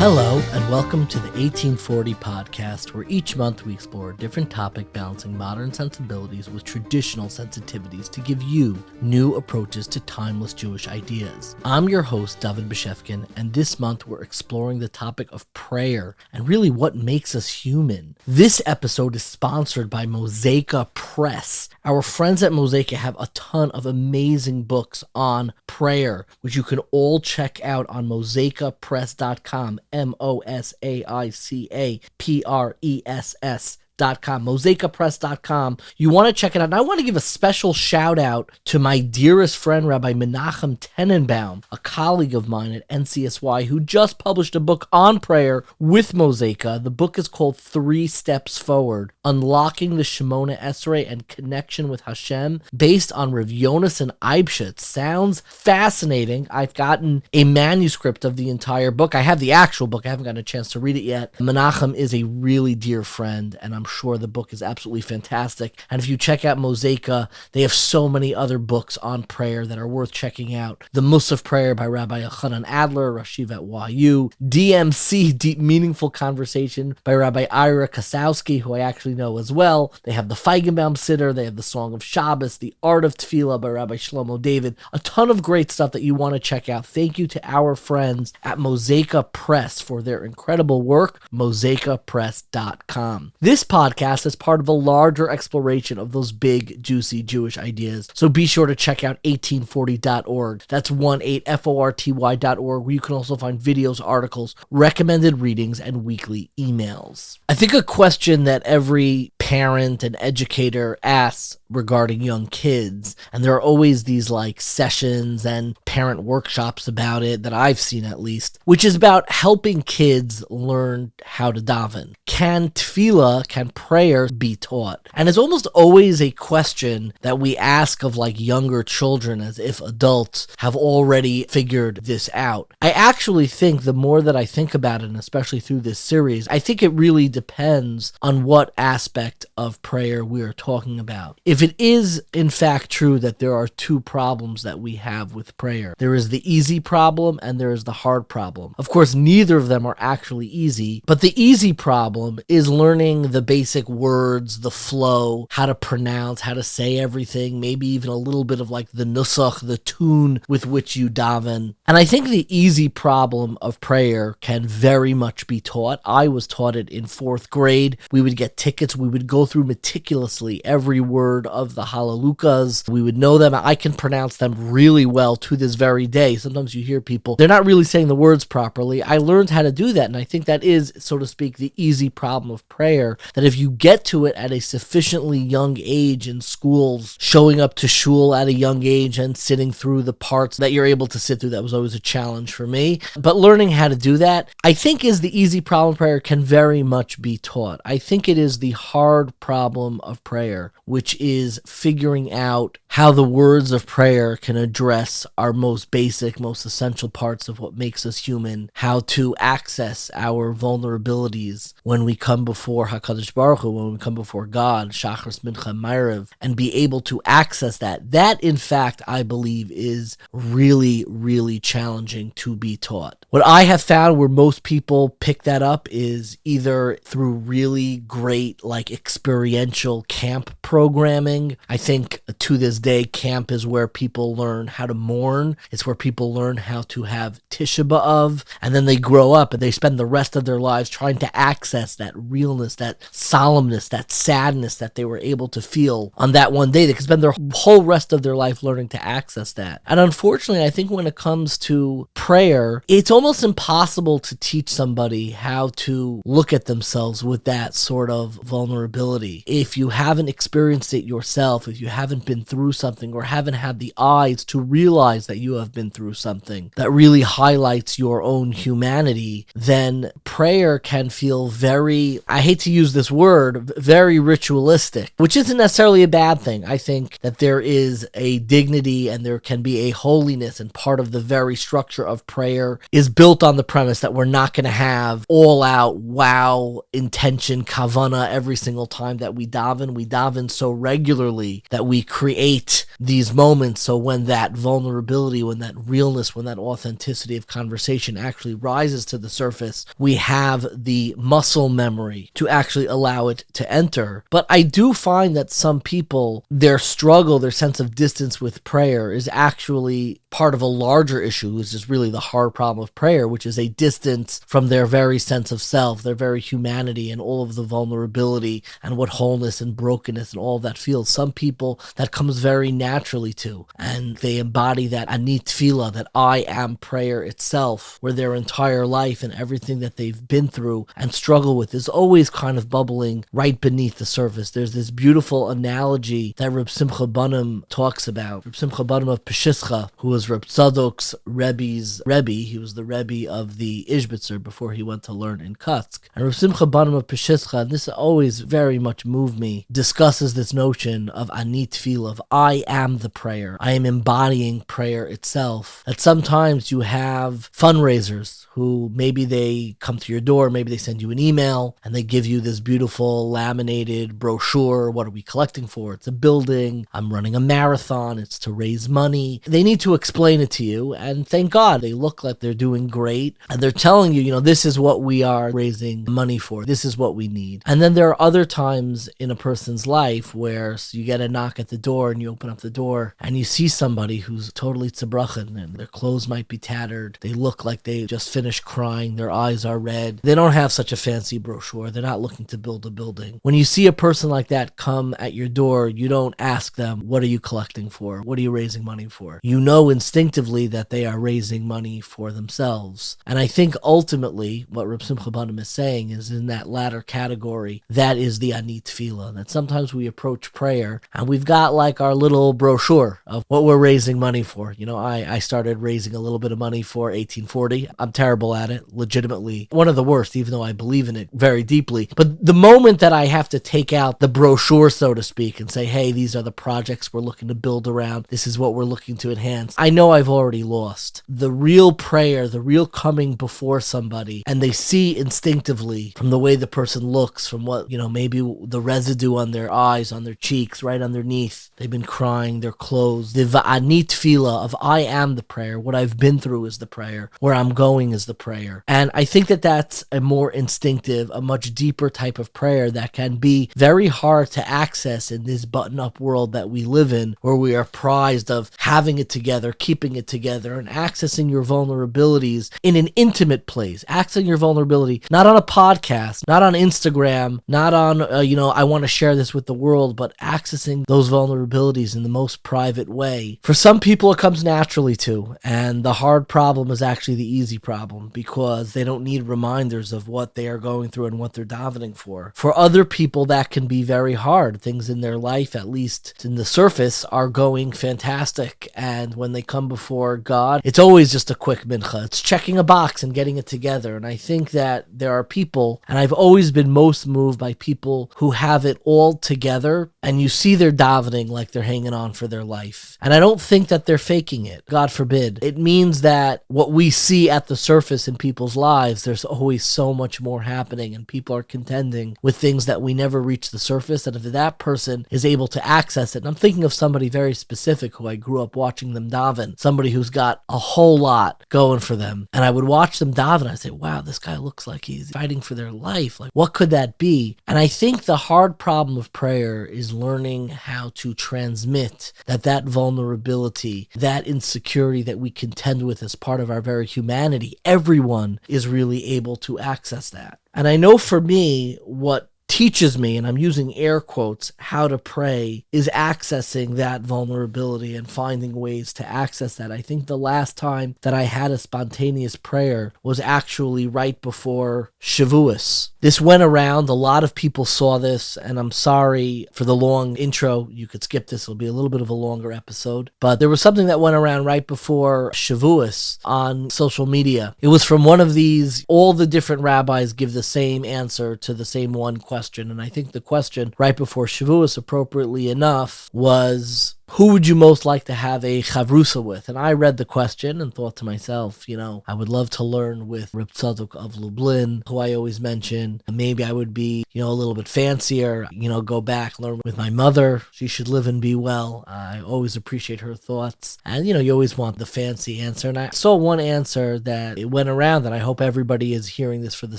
Hello, and welcome to the 1840 podcast, where each month we explore a different topic balancing modern sensibilities with traditional sensitivities to give you new approaches to timeless Jewish ideas. I'm your host, David Beshefkin, and this month we're exploring the topic of prayer and really what makes us human. This episode is sponsored by Mosaica Press. Our friends at Mosaica have a ton of amazing books on prayer, which you can all check out on mosaicapress.com. MosaicaPress.com, mosaicapress.com. You want to check it out. And I want to give a special shout out to my dearest friend, Rabbi Menachem Tenenbaum, a colleague of mine at NCSY, who just published a book on prayer with Mosaica. The book is called 3 Steps Forward, Unlocking the Shemona Esrei and Connection with Hashem, based on Rav Yonason Eibschitz. Sounds fascinating. I've gotten a manuscript of the entire book. I have the actual book. I haven't gotten a chance to read it yet. Menachem is a really dear friend, and I'm sure the book is absolutely fantastic. And if you check out Mosaica, they have so many other books on prayer that are worth checking out. The Musaf Prayer by Rabbi Yochanan Adler, Rashiv at YU. DMC, Deep Meaningful Conversation by Rabbi Ira Kosowski, who I actually know as well. They have the Feigenbaum Siddur. They have the Song of Shabbos, The Art of Tefillah by Rabbi Shlomo David. A ton of great stuff that you want to check out. Thank you to our friends at Mosaica Press for their incredible work, mosaicapress.com. This podcast is part of a larger exploration of those big, juicy Jewish ideas. So be sure to check out 1840.org. That's 18forty.org, where you can also find videos, articles, recommended readings, and weekly emails. I think a question that every parent and educator asks regarding young kids, and there are always these sessions and parent workshops about it that I've seen at least, which is about helping kids learn how to daven. Can tefillah, can prayer be taught? And it's almost always a question that we ask of younger children, as if adults have already figured this out. I actually think the more that I think about it, and especially through this series, I think it really depends on what aspect of prayer we are talking about. If it is in fact true that there are 2 problems that we have with prayer, there is the easy problem and there is the hard problem. Of course, neither of them are actually easy, but the easy problem is learning the basic words, the flow, how to pronounce, how to say everything, maybe even a little bit of the nusach, the tune with which you daven. And I think the easy problem of prayer can very much be taught. I was taught it in 4th grade. We would get tickets. We would go through meticulously every word of the Halalukas. We would know them. I can pronounce them really well to this very day. Sometimes you hear people, they're not really saying the words properly. I learned how to do that, and I think that is, so to speak, the easy problem of prayer, that if you get to it at a sufficiently young age in schools, showing up to shul at a young age and sitting through the parts that you're able to sit through, that was always a challenge for me. But learning how to do that, I think, is the easy problem of prayer, can very much be taught. I think it is the hard problem of prayer, which is figuring out how the words of prayer can address our most basic, most essential parts of what makes us human, how to access our vulnerabilities when we come before HaKadosh Baruch Hu, when we come before God, Shachris, Mincha, Ma'ariv, and be able to access that. That, in fact, I believe is really, really challenging to be taught. What I have found where most people pick that up is either through really great, experiential camp programming. I think to this day, camp is where people learn how to mourn. It's where people learn how to have Tisha B'Av, and then they grow up and they spend the rest of their lives trying to access that realness, that solemnness, that sadness that they were able to feel on that one day. They can spend their whole rest of their life learning to access that. And unfortunately, I think when it comes to prayer, it's almost impossible to teach somebody how to look at themselves with that sort of vulnerability. If you haven't experienced it yourself, if you haven't been through something or haven't had the eyes to realize that you have been through something that really highlights your own humanity, then prayer can feel very, I hate to use this word, very ritualistic, which isn't necessarily a bad thing. I think that there is a dignity and there can be a holiness, and part of the very structure of prayer is built on the premise that we're not going to have all out wow intention, kavana every single time that we daven. We daven so regularly that we create create these moments so when that vulnerability, when that realness, when that authenticity of conversation actually rises to the surface, we have the muscle memory to actually allow it to enter. But I do find that some people, their struggle, their sense of distance with prayer is actually part of a larger issue, which is really the hard problem of prayer, which is a distance from their very sense of self, their very humanity, and all of the vulnerability and what wholeness and brokenness and all of that feels. Some people that comes very naturally to, and they embody that ani tefillah, that I am prayer itself, where their entire life and everything that they've been through and struggle with is always kind of bubbling right beneath the surface. There's this beautiful analogy that Reb Simcha Bunim talks about. Reb Simcha Bunim of Peshischa, who was Reb Tzadok's Rebbe's Rebbe. He was the Rebbe of the Ishbitzer before he went to learn in Kutsk. And Reb Simcha Bunim of Peshischa, and this always very much moved me, discusses this notion of ani tefillah, of I am the prayer. I am embodying prayer itself. That sometimes you have fundraisers who maybe they come to your door, maybe they send you an email, and they give you this beautiful laminated brochure. What are we collecting for? It's a building. I'm running a marathon. It's to raise money. They need to explain it to you, and thank God they look like they're doing great, and they're telling you, this is what we are raising money for. This is what we need. And then there are other times in a person's life where you get a knock at the door, and you open up the door, and you see somebody who's totally tzibrochen, and their clothes might be tattered. They look like they just finished crying. Their eyes are red. They don't have such a fancy brochure. They're not looking to build a building. When you see a person like that come at your door, you don't ask them, what are you collecting for? What are you raising money for? You know instinctively that they are raising money for themselves. And I think ultimately what Reb Simcha Bunim is saying is in that latter category, that is the ani tefillah, that sometimes we approach prayer and we've got like our little brochure of what we're raising money for. I started raising a little bit of money for 1840. I'm terrible at it, legitimately one of the worst, even though I believe in it very deeply. But the moment that I have to take out the brochure, so to speak, and say, hey, these are the projects we're looking to build around, this is what we're looking to enhance, I know I've already lost. The real prayer, the real coming before somebody, and they see instinctively from the way the person looks, from what, maybe the residue on their eyes, on their cheeks, right underneath, they've been crying, their clothes, the va'ani tefillah of I am the prayer, what I've been through is the prayer, where I'm going is the prayer. And I think that that's a more instinctive, a much deeper type of prayer that can be very hard to access in this button-up world that we live in, where we are prized of having it together, keeping it together, and accessing your vulnerabilities in an intimate place. Accessing your vulnerability, not on a podcast, not on Instagram, not on, I want to share this with the world, but accessing those vulnerabilities in the most private way. For some people, it comes naturally to, and the hard problem is actually the easy problem, because they don't need reminders of what they are going through and what they're davening for. For other people, that can be very hard. Things in their life, at least in the surface, are going fantastic, and when they come before God, it's always just a quick mincha. It's checking a box and getting it together. And I think that there are people, and I've always been most moved by people who have it all together, and you see their davening like they're hanging on for their life. And I don't think that they're faking it. God forbid. It means that what we see at the surface in people's lives, there's always so much more happening, and people are contending with things that we never reach the surface. And if that person is able to access it, and I'm thinking of somebody very specific who I grew up watching them daven, somebody who's got a whole lot going for them, and I would watch them daven, and I'd say, wow, this guy looks like he's fighting for their life. Like, what could that be? And I think the hard problem of prayer is learning how to transmit that vulnerability, that insecurity that we contend with as part of our very humanity. Everyone is really able to access that. And I know for me, what teaches me, and I'm using air quotes, how to pray is accessing that vulnerability and finding ways to access that. I think the last time that I had a spontaneous prayer was actually right before Shavuos. This went around, a lot of people saw this, and I'm sorry for the long intro. You could skip this, it'll be a little bit of a longer episode. But there was something that went around right before Shavuos on social media. It was from one of these, all the different rabbis give the same answer to the same one question. And I think the question right before Shavuos, appropriately enough, was, who would you most like to have a chavrusa with? And I read the question and thought to myself, I would love to learn with Reb Tzadok of Lublin, who I always mention. Maybe I would be, a little bit fancier, go back, learn with my mother. She should live and be well. I always appreciate her thoughts. And, you always want the fancy answer. And I saw one answer that it went around, and I hope everybody is hearing this for the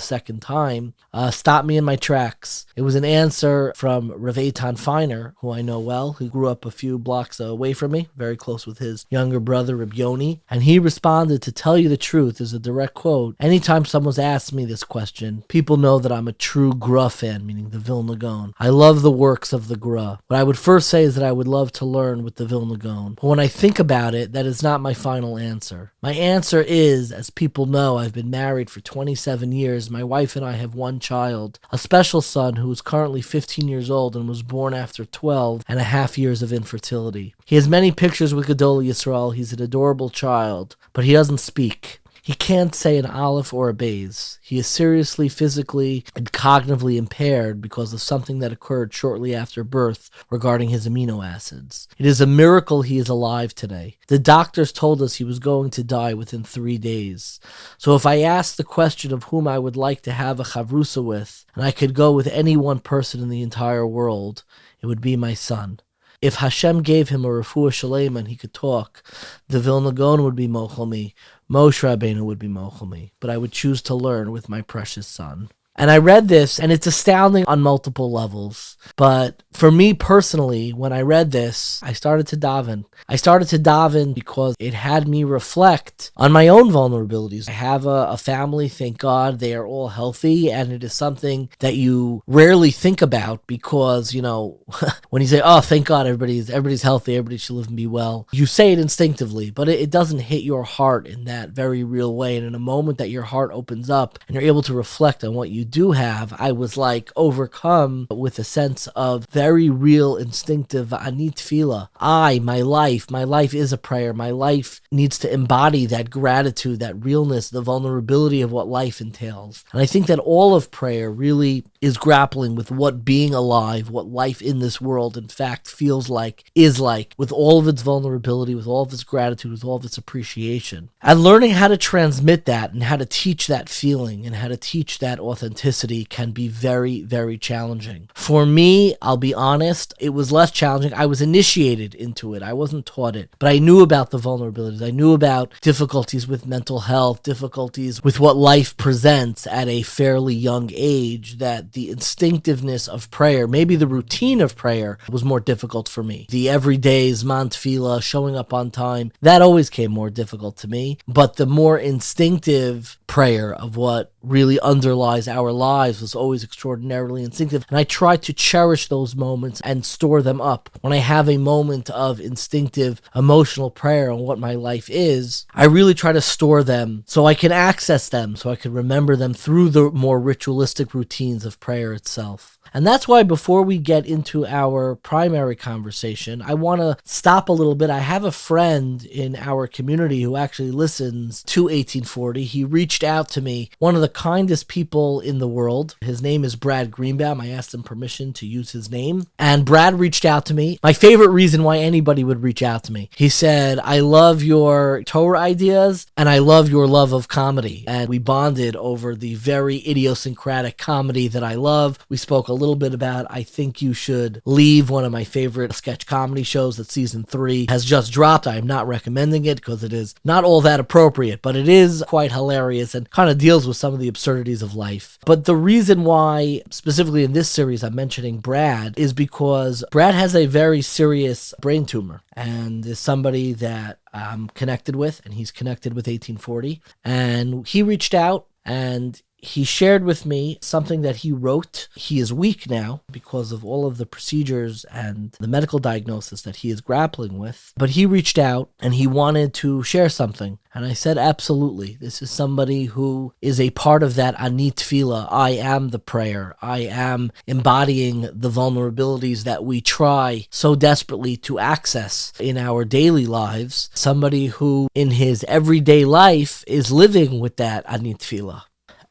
second time, stopped me in my tracks. It was an answer from Rav Eitan Feiner, who I know well, who grew up a few blocks away from me, very close with his younger brother, Reb Yoni. And he responded, "To tell you the truth," is a direct quote, "anytime someone's asked me this question, people know that I'm a true Gra fan," meaning the Vilna Gaon. "I love the works of the Gra. What I would first say is that I would love to learn with the Vilna Gaon. But when I think about it, that is not my final answer. My answer is, as people know, I've been married for 27 years. My wife and I have one child, a special son who is currently 15 years old and was born after 12 and a half years of infertility. He has many pictures with Gadol Yisrael. He's an adorable child, but he doesn't speak. He can't say an aleph or a beis. He is seriously physically and cognitively impaired because of something that occurred shortly after birth regarding his amino acids. It is a miracle he is alive today. The doctors told us he was going to die within 3 days. So if I asked the question of whom I would like to have a chavrusa with, and I could go with any one person in the entire world, it would be my son. If Hashem gave him a refuah shalema and he could talk, the Vilna Gaon would be mochel me, Moshe Rabbeinu would be mochel me, but I would choose to learn with my precious son." And I read this, and it's astounding on multiple levels. But for me personally, when I read this, I started to daven. I started to daven because it had me reflect on my own vulnerabilities. I have a family, thank God, they are all healthy, and it is something that you rarely think about because, when you say, "Oh, thank God, everybody's healthy, everybody should live and be well," you say it instinctively, but it doesn't hit your heart in that very real way. And in a moment that your heart opens up and you're able to reflect on what you do have, I was overcome with a sense of very real instinctive ani tefillah. My life is a prayer. My life needs to embody that gratitude, that realness, the vulnerability of what life entails. And I think that all of prayer really is grappling with what being alive, what life in this world in fact feels like, is like, with all of its vulnerability, with all of its gratitude, with all of its appreciation. And learning how to transmit that and how to teach that feeling and how to teach that authenticity can be very, very challenging. For me, I'll be honest, it was less challenging. I was initiated into it. I wasn't taught it, but I knew about the vulnerabilities. I knew about difficulties with mental health, difficulties with what life presents at a fairly young age, that the instinctiveness of prayer, maybe the routine of prayer, was more difficult for me. The everyday Zman Tefillah, showing up on time, that always came more difficult to me. But the more instinctive prayer of what really underlies our lives was always extraordinarily instinctive. And I try to cherish those moments and store them up. When I have a moment of instinctive emotional prayer on what my life is, I really try to store them so I can access them, so I can remember them through the more ritualistic routines of prayer itself. And that's why before we get into our primary conversation, I want to stop a little bit. I have a friend in our community who actually listens to 1840. He reached out to me, one of the kindest people in the world. His name is Brad Greenbaum. I asked him permission to use his name. And Brad reached out to me. My favorite reason why anybody would reach out to me. He said, "I love your Torah ideas and I love your love of comedy." And we bonded over the very idiosyncratic comedy that I love. We spoke a little bit about I Think You Should Leave, one of my favorite sketch comedy shows that season 3 has just dropped. I am not recommending it because it is not all that appropriate, but it is quite hilarious and kind of deals with some of the absurdities of life. But the reason why, specifically in this series, I'm mentioning Brad is because Brad has a very serious brain tumor and is somebody that I'm connected with, and he's connected with 1840. And he reached out and he shared with me something that he wrote. He is weak now because of all of the procedures and the medical diagnosis that he is grappling with. But he reached out and he wanted to share something. And I said, absolutely. This is somebody who is a part of that ani tefillah. I am the prayer. I am embodying the vulnerabilities that we try so desperately to access in our daily lives. Somebody who in his everyday life is living with that ani tefillah.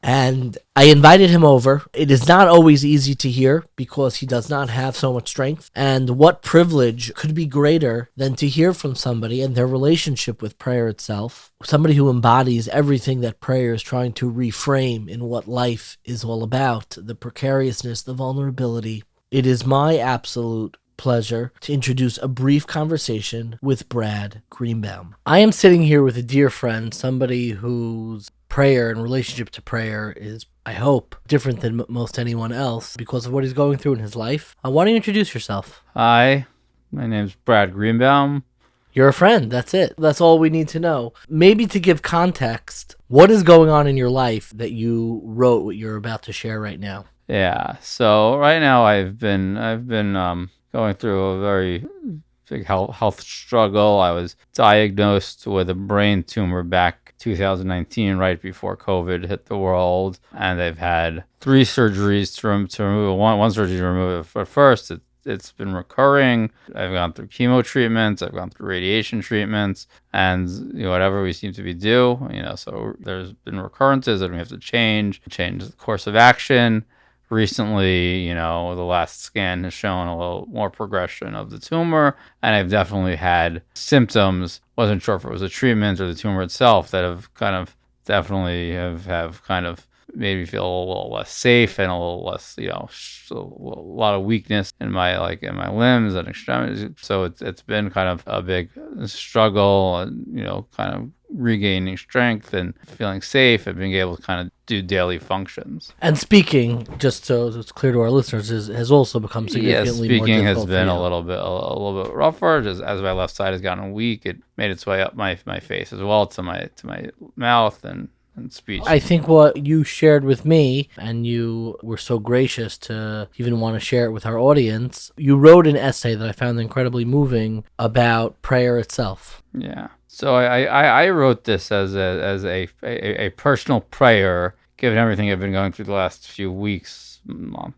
And I invited him over. It is not always easy to hear because he does not have so much strength. And what privilege could be greater than to hear from somebody and their relationship with prayer itself? Somebody who embodies everything that prayer is trying to reframe in what life is all about, the precariousness, the vulnerability. It is my absolute pleasure to introduce a brief conversation with Brad Greenbaum. I am sitting here with a dear friend, somebody whose prayer and relationship to prayer is, I hope, different than most anyone else because of what he's going through in his life. Why don't you introduce yourself? Hi, my name's Brad Greenbaum. You're a friend. That's it. That's all we need to know. Maybe to give context, what is going on in your life that you wrote what you're about to share right now? Yeah, so right now I've been going through a very big health struggle. I was diagnosed with a brain tumor back 2019, right before COVID hit the world, and they've had 3 surgeries to remove it. One surgery to remove it. But first, it's been recurring. I've gone through chemo treatments. I've gone through radiation treatments, and whatever we seem to be due. So there's been recurrences that we have to change the course of action. Recently, the last scan has shown a little more progression of the tumor, and I've definitely had symptoms. Wasn't sure if it was the treatment or the tumor itself that have kind of definitely have kind of made me feel a little less safe and a little less, a lot of weakness in my limbs and extremities. So it's been kind of a big struggle, and kind of regaining strength and feeling safe and being able to kind of do daily functions. And speaking, just so it's clear to our listeners, has also become significantly more difficult. Speaking has been a little bit rougher. Just as my left side has gotten weak, it made its way up my face as well to my mouth and speech. I think what you shared with me, and you were so gracious to even want to share it with our audience, you wrote an essay that I found incredibly moving about prayer itself. Yeah. So I wrote this as a personal prayer, given everything I've been going through the last few weeks, month.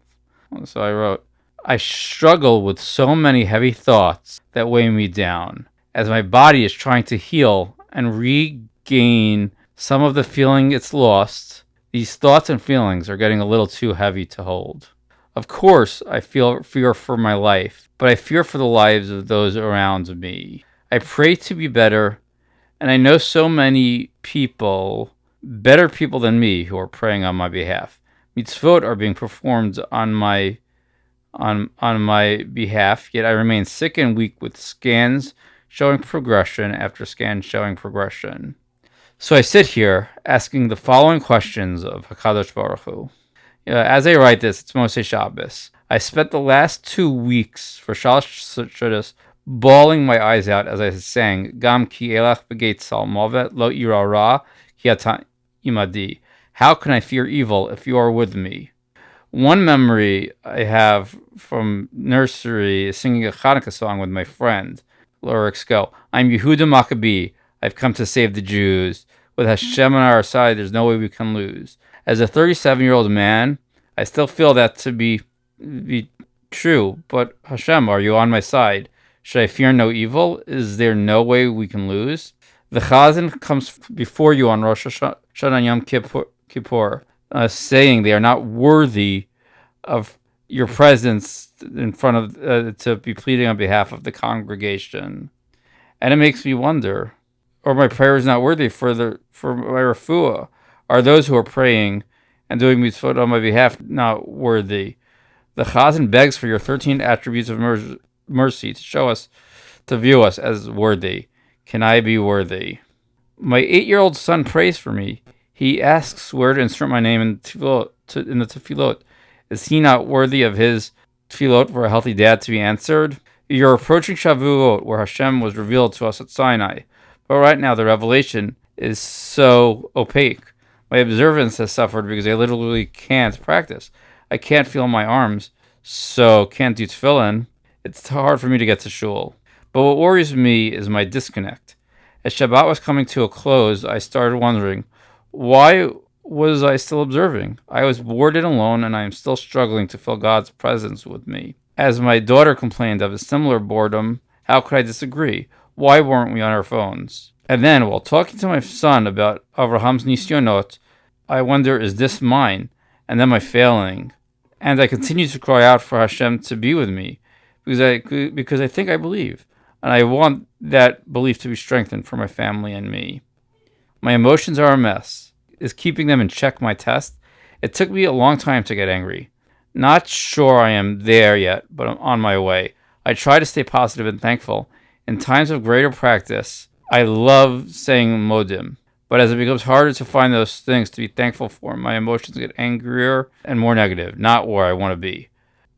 So I wrote, I struggle with so many heavy thoughts that weigh me down, as my body is trying to heal and regain some of the feeling it's lost. These thoughts and feelings are getting a little too heavy to hold. Of course, I feel fear for my life, but I fear for the lives of those around me. I pray to be better, and I know so many people, better people than me, who are praying on my behalf. Mitzvot are being performed on my behalf, yet I remain sick and weak with scans showing progression after scans showing progression. So I sit here asking the following questions of HaKadosh Baruch Hu. As I write this, it's Moshe Shabbos. I spent the last 2 weeks for Shalosh Shudas bawling my eyes out as I sang Gam ki elach begeit sal movet lo ira ra ki ata imadi. How can I fear evil if you are with me? One memory I have from nursery is singing a Hanukkah song with my friend. Lyrics go, I'm Yehuda Maccabee. I've come to save the Jews. With Hashem on our side, there's no way we can lose. As a 37-year-old man, I still feel that to be true. But Hashem, are you on my side? Should I fear no evil? Is there no way we can lose? The Chazan comes before you on Rosh Hashanah Yom Kippur, saying they are not worthy of your presence in front of to be pleading on behalf of the congregation. And it makes me wonder, or my prayer is not worthy for my refuah. Are those who are praying and doing mitzvot on my behalf not worthy? The Chazan begs for your 13 attributes of mercy to view us as worthy. Can I be worthy? My 8-year-old son prays for me. He asks where to insert my name in the tefillot. Is he not worthy of his tefillot for a healthy dad to be answered? You're approaching Shavuot, where Hashem was revealed to us at Sinai. But right now, the revelation is so opaque. My observance has suffered because I literally can't practice. I can't feel my arms, so can't do tefillin. It's hard for me to get to shul. But what worries me is my disconnect. As Shabbat was coming to a close, I started wondering, why was I still observing? I was bored and alone, and I am still struggling to feel God's presence with me. As my daughter complained of a similar boredom, how could I disagree? Why weren't we on our phones? And then, while talking to my son about Abraham's nisyonot, I wonder, is this mine? And then my failing. And I continue to cry out for Hashem to be with me because I think I believe. And I want that belief to be strengthened for my family and me. My emotions are a mess. Is keeping them in check my test? It took me a long time to get angry. Not sure I am there yet, but I'm on my way. I try to stay positive and thankful. In times of greater practice, I love saying modim. But as it becomes harder to find those things to be thankful for, my emotions get angrier and more negative, not where I want to be.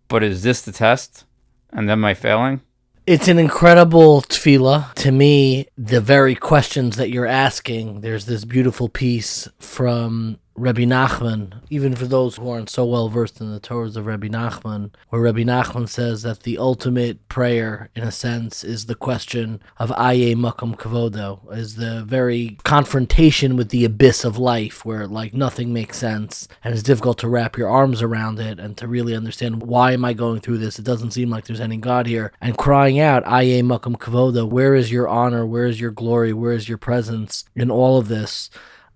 But is this the test? And then my failing? It's an incredible tefillah. To me, the very questions that you're asking, there's this beautiful piece from Rabbi Nachman, even for those who aren't so well versed in the Torahs of Rabbi Nachman, where Rabbi Nachman says that the ultimate prayer, in a sense, is the question of Aye Makam Kavodo, is the very confrontation with the abyss of life, where like nothing makes sense, and it's difficult to wrap your arms around it and to really understand, why am I going through this? It doesn't seem like there's any God here. And crying out, Aye Makam Kavodo, where is your honor? Where is your glory? Where is your presence in all of this?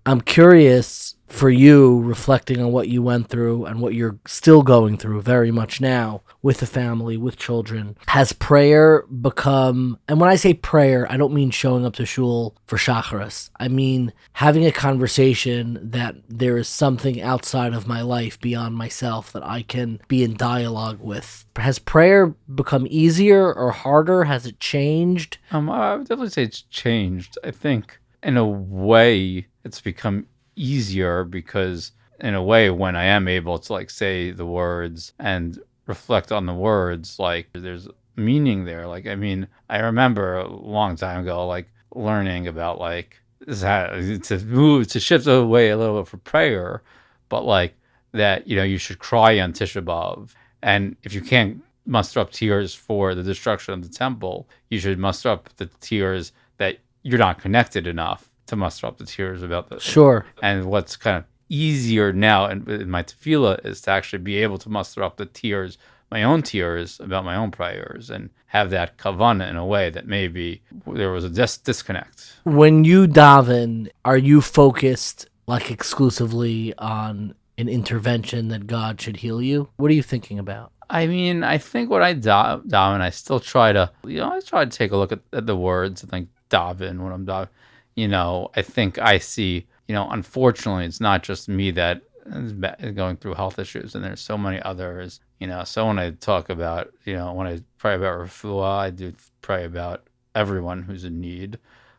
I'm curious, for you, reflecting on what you went through and what you're still going through very much now with the family, with children, has prayer become, and when I say prayer, I don't mean showing up to shul for shacharis. I mean having a conversation that there is something outside of my life beyond myself that I can be in dialogue with. Has prayer become easier or harder? Has it changed? I would definitely say it's changed. I think in a way it's become easier because in a way when I am able to like say the words and reflect on the words, like there's meaning there. Like, I mean, I remember a long time ago, like learning about like to shift away a little bit from prayer, but like that, you should cry on Tisha B'Av. And if you can't muster up tears for the destruction of the temple, you should muster up the tears that you're not connected enough to muster up the tears about this. Sure. And what's kind of easier now in my tefillah is to actually be able to muster up the tears, my own tears about my own prayers, and have that kavanah in a way that maybe there was a disconnect. When you daven, are you focused like exclusively on an intervention that God should heal you? What are you thinking about? I mean, I think when I daven, I still try to, I try to take a look at the words and like daven when I'm daven. I think I see, unfortunately, it's not just me that is going through health issues, and there's so many others, So when I talk about, when I pray about refuah, I do pray about everyone who's in need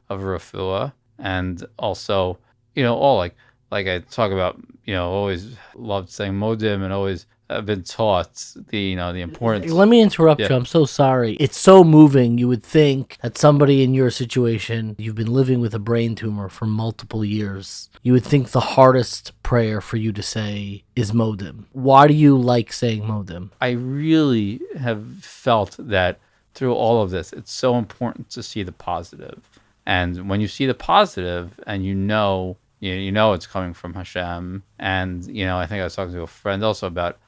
of refuah. And also, all like I talk about, always loved saying modim and always have been taught the importance. Let me interrupt you. I'm so sorry. It's so moving. You would think that somebody in your situation, you've been living with a brain tumor for multiple years. You would think the hardest prayer for you to say is modim. Why do you like saying modim? I really have felt that through all of this, it's so important to see the positive. And when you see the positive and you know it's coming from Hashem. And, I think I was talking to a friend also about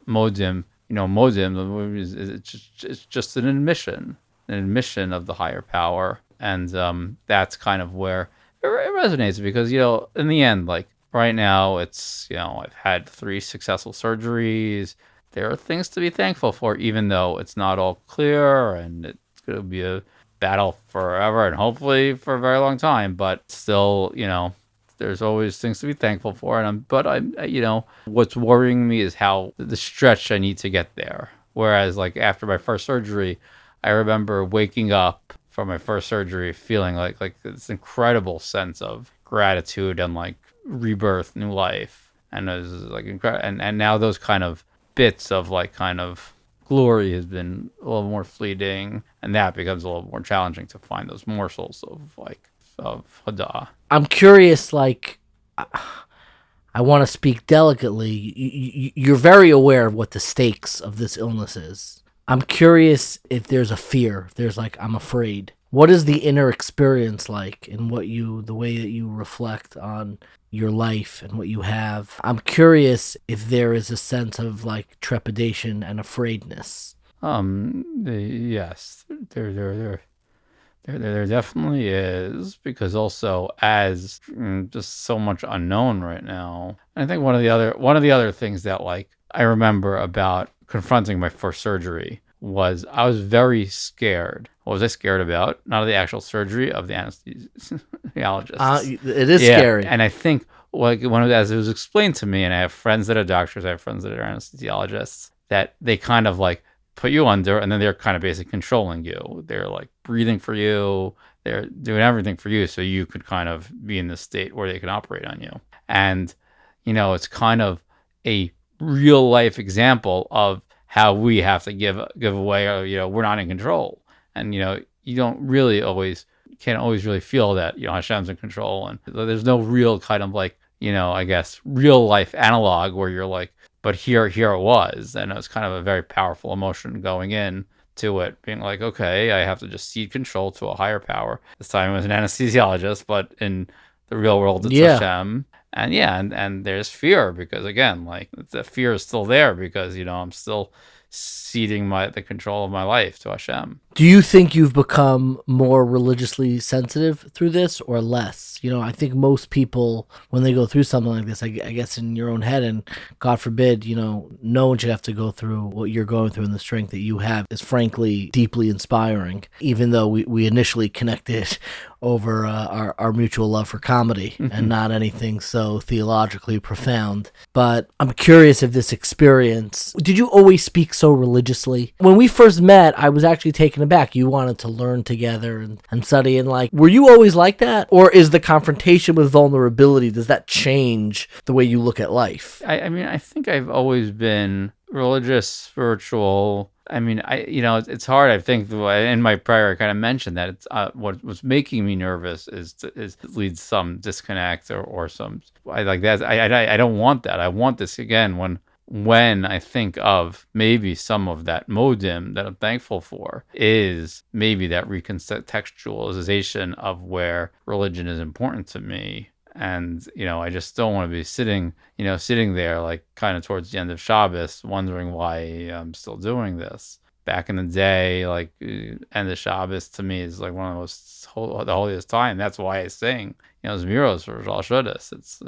modim. Modim it's just an admission of the higher power. And that's kind of where it resonates because, in the end, like right now it's, I've had 3 successful surgeries. There are things to be thankful for, even though it's not all clear and it's going to be a battle forever and hopefully for a very long time. But still, there's always things to be thankful for, but what's worrying me is how the stretch I need to get there. Whereas, like after my first surgery, I remember waking up from my first surgery feeling like this incredible sense of gratitude and like rebirth, new life, and it was like incredible. And now those kind of bits of like kind of glory has been a little more fleeting, and that becomes a little more challenging to find those morsels of Hadah. I'm curious, like, I want to speak delicately. You're very aware of what the stakes of this illness is. I'm curious if there's a fear, if there's like, I'm afraid. What is the inner experience like in the way that you reflect on your life and what you have? I'm curious if there is a sense of like trepidation and afraidness. Yes, there There definitely is, because also as just so much unknown right now. And I think one of the other things that like I remember about confronting my first surgery was I was very scared. What was I scared about? Not of the actual surgery, of the anesthesiologist. It is Yeah, scary. and I think like as it was explained to me, and I have friends that are doctors, I have friends that are anesthesiologists, that they kind of like put you under, and then they're kind of basically controlling you. They're like breathing for you. They're doing everything for you so you could kind of be in this state where they can operate on you. And, it's kind of a real life example of how we have to give away, or, we're not in control. And, you don't really can't always really feel that, Hashem's in control. And there's no real kind of like, I guess, real life analog where you're like, but here it was. And it was kind of a very powerful emotion going in to it, being like, okay, I have to just cede control to a higher power. This time it was an anesthesiologist, but in the real world, it's Hashem. And and there's fear, because again, like the fear is still there, because, I'm still ceding the control of my life to Hashem. Do you think you've become more religiously sensitive through this, or less? I think most people, when they go through something like this, I guess in your own head, and God forbid, no one should have to go through what you're going through, and the strength that you have is frankly deeply inspiring, even though we initially connected over our mutual love for comedy and not anything so theologically profound. But I'm curious if this experience, did you always speak so religiously? When we first met, I was actually taken aback. You wanted to learn together and study, and like, were you always like that? Or is the confrontation with vulnerability, does that change the way you look at life? I mean, I think I've always been religious, spiritual. I mean, it's hard. I think in my prayer, I kind of mentioned that it's what was making me nervous is leads some disconnect or some. I like that. I don't want that. I want this again when I think of maybe some of that modim that I'm thankful for is maybe that recontextualization of where religion is important to me. And, I just don't want to be sitting there like kind of towards the end of Shabbos, wondering why I'm still doing this. Back in the day, like end of Shabbos to me is like one of the most the holiest time. That's why I sing, Zmiros for Rosh Hashanah. It's,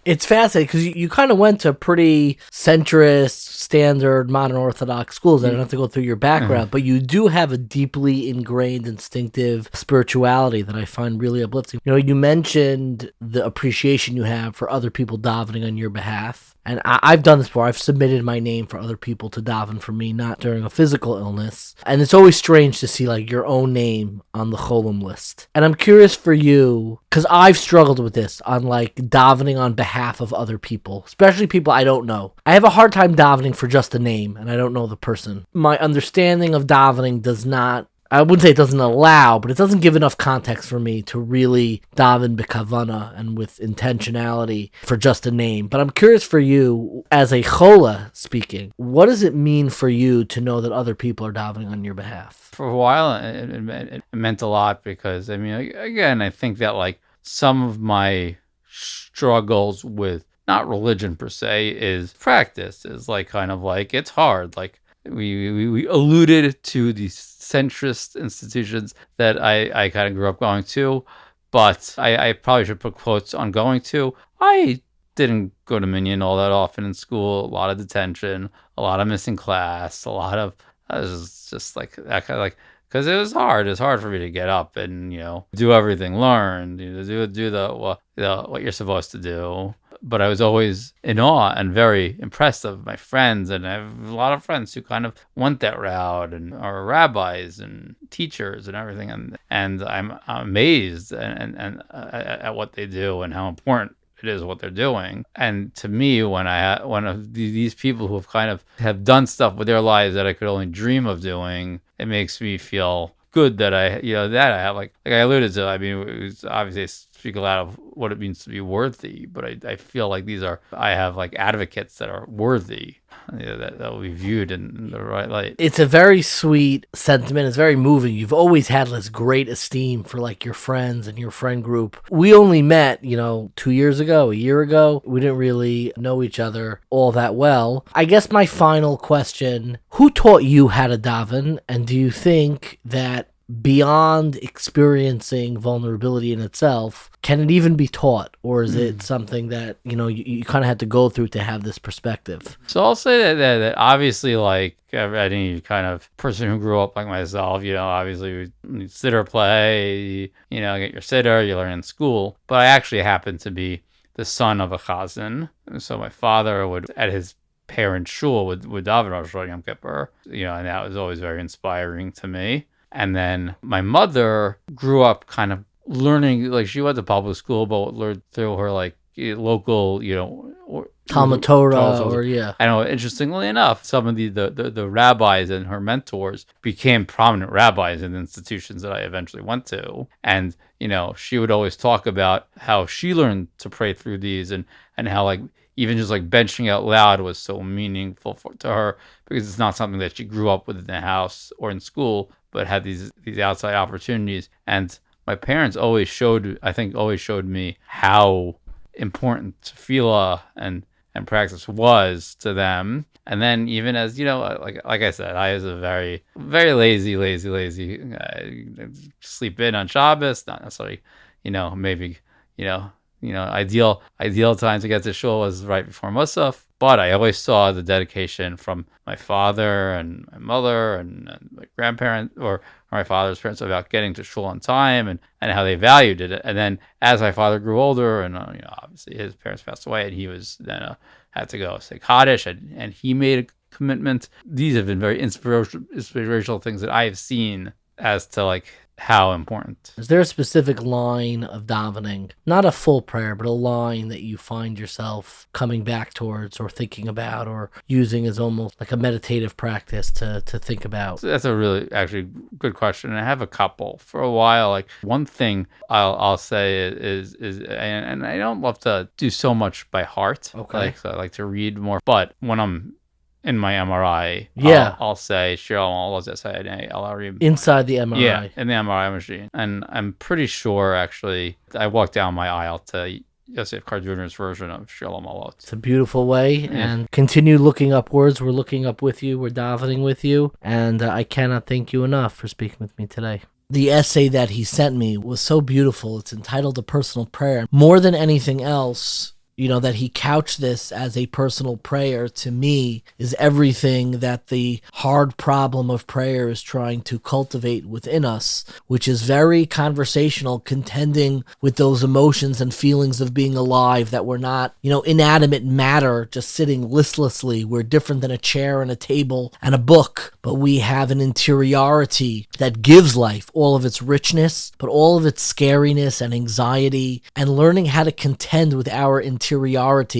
It's fascinating because you kind of went to pretty centrist, standard, modern Orthodox schools. I don't have to go through your background, but you do have a deeply ingrained, instinctive spirituality that I find really uplifting. You mentioned the appreciation you have for other people davening on your behalf. And I've done this before. I've submitted my name for other people to daven for me, not during a physical illness. And it's always strange to see like your own name on the cholim list. And I'm curious for you, because I've struggled with this on like davening on behalf of other people, especially people I don't know. I have a hard time davening for just a name, and I don't know the person. My understanding of davening does not, I wouldn't say it doesn't allow, but it doesn't give enough context for me to really daven b'kavana and with intentionality for just a name. But I'm curious for you, as a chola speaking, what does it mean for you to know that other people are davening on your behalf? For a while, it meant a lot, because, I mean, again, I think that like some of my struggles with not religion per se is practice, is like kind of like it's hard. Like we alluded to these centrist institutions that I kind of grew up going to, but I probably should put quotes on going to. I didn't go to Minyan all that often in school. A lot of detention, a lot of missing class, a lot of I was just like that kind of like, because it was hard. It's hard for me to get up and do everything, learn, do what you're supposed to do. But I was always in awe and very impressed of my friends, and I have a lot of friends who kind of went that route and are rabbis and teachers and everything, and I'm amazed and at what they do and how important it is what they're doing. And to me, when of these people who have kind of have done stuff with their lives that I could only dream of doing, it makes me feel good that I have like I alluded to. I mean, it was obviously I speak a lot of what it means to be worthy, but I feel like I have like advocates that are worthy, that will be viewed in the right light. It's a very sweet sentiment. It's very moving. You've always had this great esteem for like your friends and your friend group. We only met, 2 years ago, a year ago. We didn't really know each other all that well. I guess my final question, who taught you how to daven? And do you think that beyond experiencing vulnerability in itself, can it even be taught? Or is it something that, you kind of have to go through to have this perspective? So I'll say that obviously, like any kind of person who grew up like myself, obviously we siddur play, get your siddur, you learn in school. But I actually happen to be the son of a chazan. So my father would, at his parents' shul, would daven Rosh Hashanah Yom Kippur, and that was always very inspiring to me. And then my mother grew up kind of learning, like she went to public school, but learned through her like local, Talmud Torah, or yeah. I know. Interestingly enough, some of the rabbis and her mentors became prominent rabbis in the institutions that I eventually went to, and she would always talk about how she learned to pray through these, and how like even just like benching out loud was so meaningful to her, because it's not something that she grew up with in the house or in school, but had these outside opportunities. And my parents always showed me how important tefillah and practice was to them. And then even as like I said, I was a very, very lazy sleep in on Shabbos, not necessarily maybe ideal time to get to shul was right before Musaf. But I always saw the dedication from my father and my mother and my grandparents, or my father's parents, about getting to shul on time, and how they valued it. And then as my father grew older, and obviously his parents passed away, and he was then had to go say Kaddish, and he made a commitment. These have been very inspirational things that I have seen as to like how important. Is there a specific line of davening, not a full prayer, but a line that you find yourself coming back towards or thinking about or using as almost like a meditative practice to think about? That's a really actually good question. And I have a couple. For a while, like one thing I'll say is and I don't love to do so much by heart. Okay. So I like to read more. But when I'm in my MRI, I'll say Shalom Alarim inside the MRI. Yeah, in the MRI machine. And I'm pretty sure, actually, I walked down my aisle to Yosef Karduner's version of Shalom Alot. It's a beautiful way. And continue looking upwards. We're looking up with you. We're davening with you. And I cannot thank you enough for speaking with me today. The essay that he sent me was so beautiful. It's entitled A Personal Prayer. More than anything else, that he couched this as a personal prayer, to me, is everything that the hard problem of prayer is trying to cultivate within us, which is very conversational, contending with those emotions and feelings of being alive, that we're not, inanimate matter just sitting listlessly. We're different than a chair and a table and a book, but we have an interiority that gives life all of its richness, but all of its scariness and anxiety, and learning how to contend with our interiority,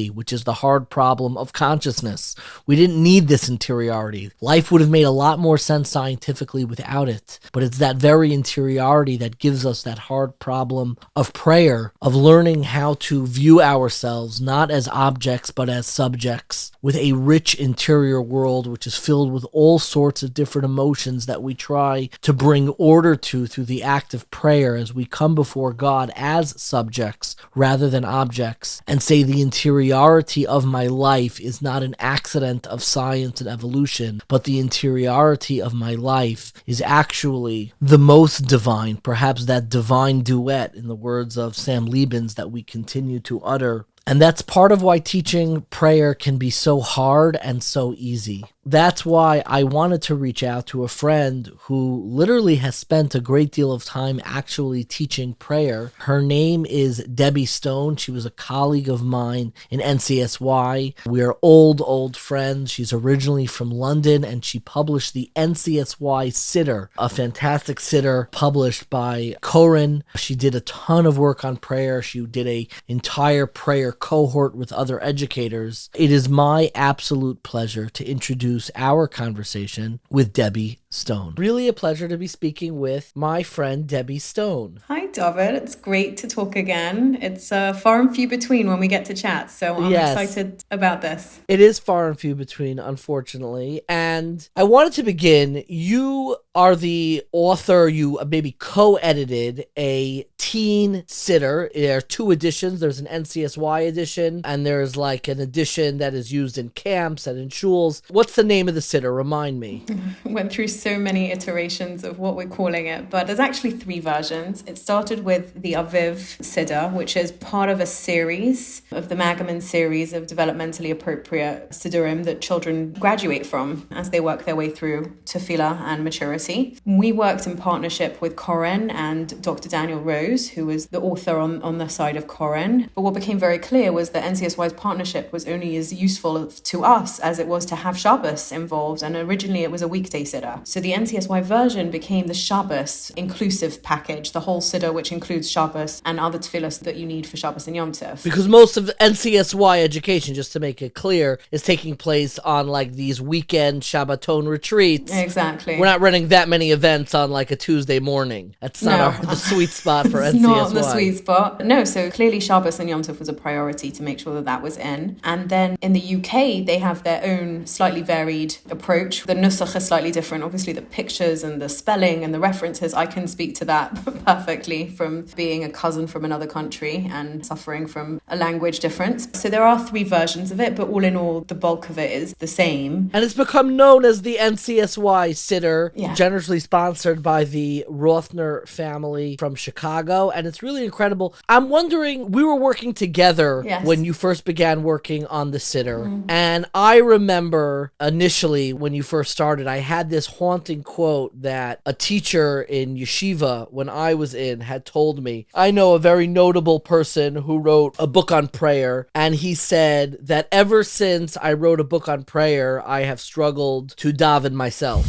which is the hard problem of consciousness. We didn't need this interiority. Life would have made a lot more sense scientifically without it, but it's that very interiority that gives us that hard problem of prayer, of learning how to view ourselves not as objects but as subjects, with a rich interior world which is filled with all sorts of different emotions that we try to bring order to through the act of prayer as we come before God as subjects rather than objects, and say the interiority of my life is not an accident of science and evolution, but the interiority of my life is actually the most divine, perhaps that divine duet, in the words of Sam Liebens, that we continue to utter. And that's part of why teaching prayer can be so hard and so easy. That's why I wanted to reach out to a friend who literally has spent a great deal of time actually teaching prayer. Her name is Debbie Stone. She was a colleague of mine in NCSY. We are old friends. She's originally from London, and she published the NCSY Siddur, a fantastic siddur published by Koren. She did a ton of work on prayer. She did an entire prayer cohort with other educators. It is my absolute pleasure to introduce our conversation with Debbie Stone. Really a pleasure to be speaking with my friend Debbie Stone. Hi, David. It's great to talk again. It's far and few between when we get to chat, so I'm excited about this. It is far and few between, unfortunately. And I wanted to begin. You are the author, you maybe co-edited a teen siddur. There are two editions. There's an NCSY edition, and there's like an edition that is used in camps and in shuls. What's the name of the siddur? Remind me. Went through 6 so many iterations of what we're calling it, but there's actually 3 versions. It started with the Aviv Siddur, which is part of a series of the Magaman series of developmentally appropriate siddurim that children graduate from as they work their way through tefillah and maturity. We worked in partnership with Koren and Dr. Daniel Rose, who was the author on the side of Koren. But what became very clear was that NCSY's partnership was only as useful to us as it was to have Shabbos involved, and originally it was a weekday siddur. So the NCSY version became the Shabbos inclusive package, the whole siddur, which includes Shabbos and other tefillahs that you need for Shabbos and Yom Tov. Because most of NCSY education, just to make it clear, is taking place on like these weekend Shabbaton retreats. Exactly. We're not running that many events on like a Tuesday morning. That's not the sweet spot for NCSY. It's not the sweet spot. No, so clearly Shabbos and Yom Tov was a priority to make sure that that was in. And then in the UK, they have their own slightly varied approach. The nusach is slightly different. Obviously, the pictures and the spelling and the references, I can speak to that perfectly from being a cousin from another country and suffering from a language difference. So there are 3 versions of it, but all in all, the bulk of it is the same. And it's become known as the NCSY Siddur, generously sponsored by the Rothner family from Chicago. And it's really incredible. I'm wondering, we were working together when you first began working on the siddur. And I remember initially when you first started, I had this haunting quote that a teacher in yeshiva when I was in had told me. I know a very notable person who wrote a book on prayer, and he said that ever since I wrote a book on prayer, I have struggled to daven myself,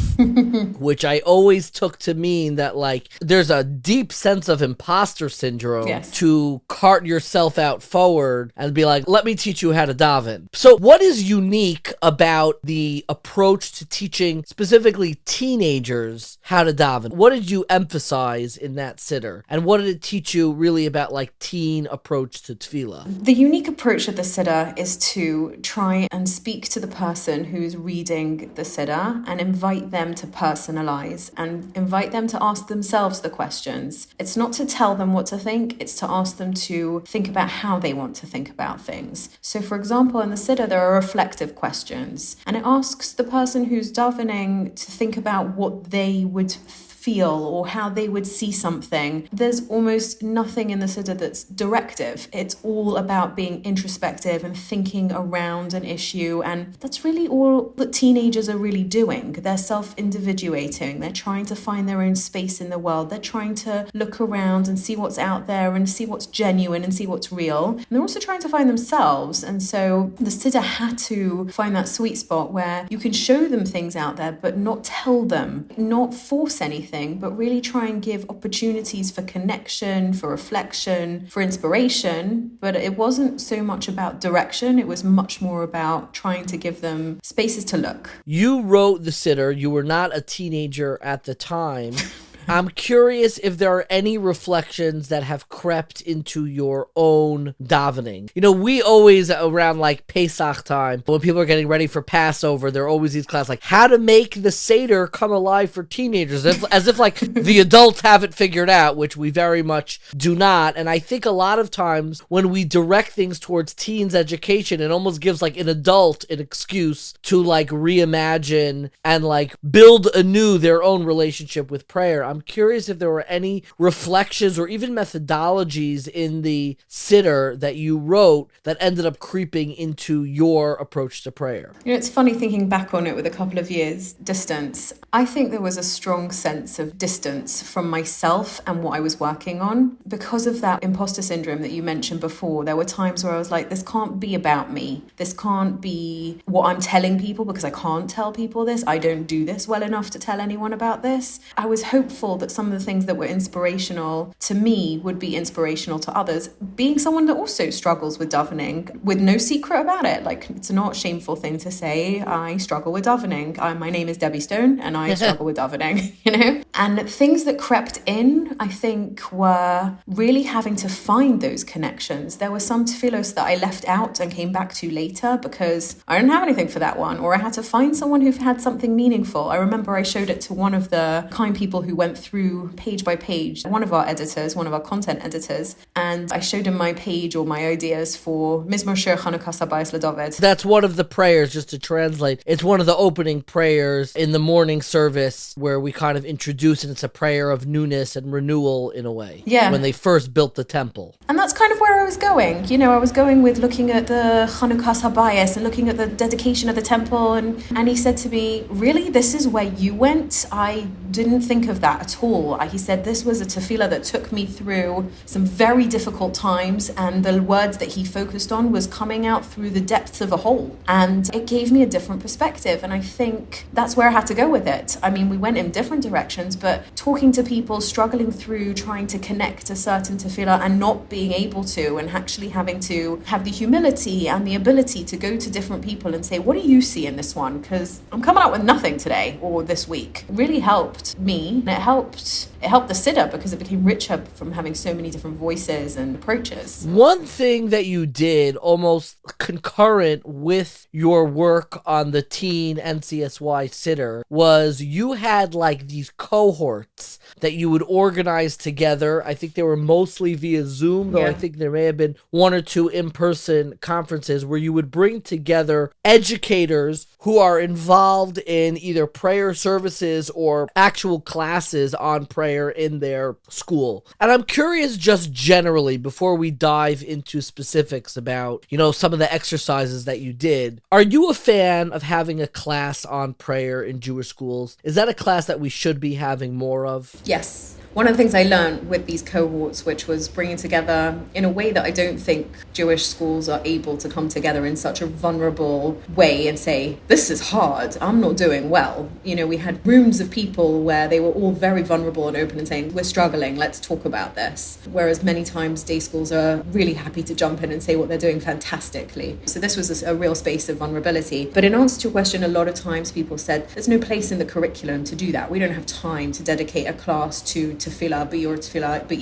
which I always took to mean that like there's a deep sense of imposter syndrome to cart yourself out forward and be like, let me teach you how to daven. So what is unique about the approach to teaching specifically teenagers how to daven? What did you emphasize in that siddur? And what did it teach you really about like teen approach to tefillah? The unique approach of the siddur is to try and speak to the person who's reading the siddur and invite them to personalize and invite them to ask themselves the questions. It's not to tell them what to think, it's to ask them to think about how they want to think about things. So for example, in the siddur, there are reflective questions, and it asks the person who's davening to think about what they would feel or how they would see something. There's almost nothing in the siddur that's directive. It's all about being introspective and thinking around an issue, and that's really all that teenagers are really doing. They're self-individuating. They're trying to find their own space in the world. They're trying to look around and see what's out there and see what's genuine and see what's real. And they're also trying to find themselves. And so the siddur had to find that sweet spot where you can show them things out there, but not tell them, not force anything, but really try and give opportunities for connection, for reflection, for inspiration. But it wasn't so much about direction. It was much more about trying to give them spaces to look. You wrote the siddur. You were not a teenager at the time. I'm curious if there are any reflections that have crept into your own davening. You know, we always, around like Pesach time, when people are getting ready for Passover, there are always these classes like how to make the Seder come alive for teenagers, as if like the adults have it figured out, which we very much do not. And I think a lot of times when we direct things towards teens education, it almost gives like an adult an excuse to like reimagine and like build anew their own relationship with prayer. I'm curious if there were any reflections or even methodologies in the siddur that you wrote that ended up creeping into your approach to prayer. You know, it's funny thinking back on it with a couple of years distance. I think there was a strong sense of distance from myself and what I was working on. Because of that imposter syndrome that you mentioned before, there were times where I was like, this can't be about me. This can't be what I'm telling people because I can't tell people this. I don't do this well enough to tell anyone about this. I was hopeful that some of the things that were inspirational to me would be inspirational to others. Being someone that also struggles with davening, with no secret about it. Like, it's not a shameful thing to say, I struggle with davening. My name is Debbie Stone and I struggle with davening, you know? And things that crept in, I think, were really having to find those connections. There were some tefillos that I left out and came back to later because I didn't have anything for that one, or I had to find someone who had something meaningful. I remember I showed it to one of the kind people who went through page by page one of our content editors, and I showed him my page or my ideas for Mizmor Shir Chanukah Sabayis LeDavid. That's one of the prayers, just to translate. It's one of the opening prayers in the morning service where we kind of introduce it. It's a prayer of newness and renewal in a way. Yeah. When they first built the temple. And that's kind of where I was going. You know, I was going with looking at the Chanukah Sabayis and looking at the dedication of the temple. And he said to me, really, this is where you went? I didn't think of that at all. He said this was a tefillah that took me through some very difficult times, and the words that he focused on was coming out through the depths of a hole. And it gave me a different perspective. And I think that's where I had to go with it. I mean, we went in different directions, but talking to people, struggling through, trying to connect a certain tefillah and not being able to, and actually having to have the humility and the ability to go to different people and say, what do you see in this one? Because I'm coming out with nothing today or this week. It really helped me, and it helped the siddur because it became richer from having so many different voices and approaches. One thing that you did almost concurrent with your work on the teen NCSY siddur was you had like these cohorts that you would organize together. I think they were mostly via Zoom, though I think there may have been one or two in-person conferences where you would bring together educators who are involved in either prayer services or actual classes on prayer in their school. And I'm curious just generally, before we dive into specifics about, you know, some of the exercises that you did, are you a fan of having a class on prayer in Jewish schools? Is that a class that we should be having more of? Yes. One of the things I learned with these cohorts, which was bringing together in a way that I don't think Jewish schools are able to come together in such a vulnerable way and say, this is hard, I'm not doing well. You know, we had rooms of people where they were all very vulnerable and open and saying, we're struggling, let's talk about this. Whereas many times day schools are really happy to jump in and say what they're doing fantastically. So this was a real space of vulnerability. But in answer to your question, a lot of times people said, there's no place in the curriculum to do that. We don't have time to dedicate a class to tefillah, be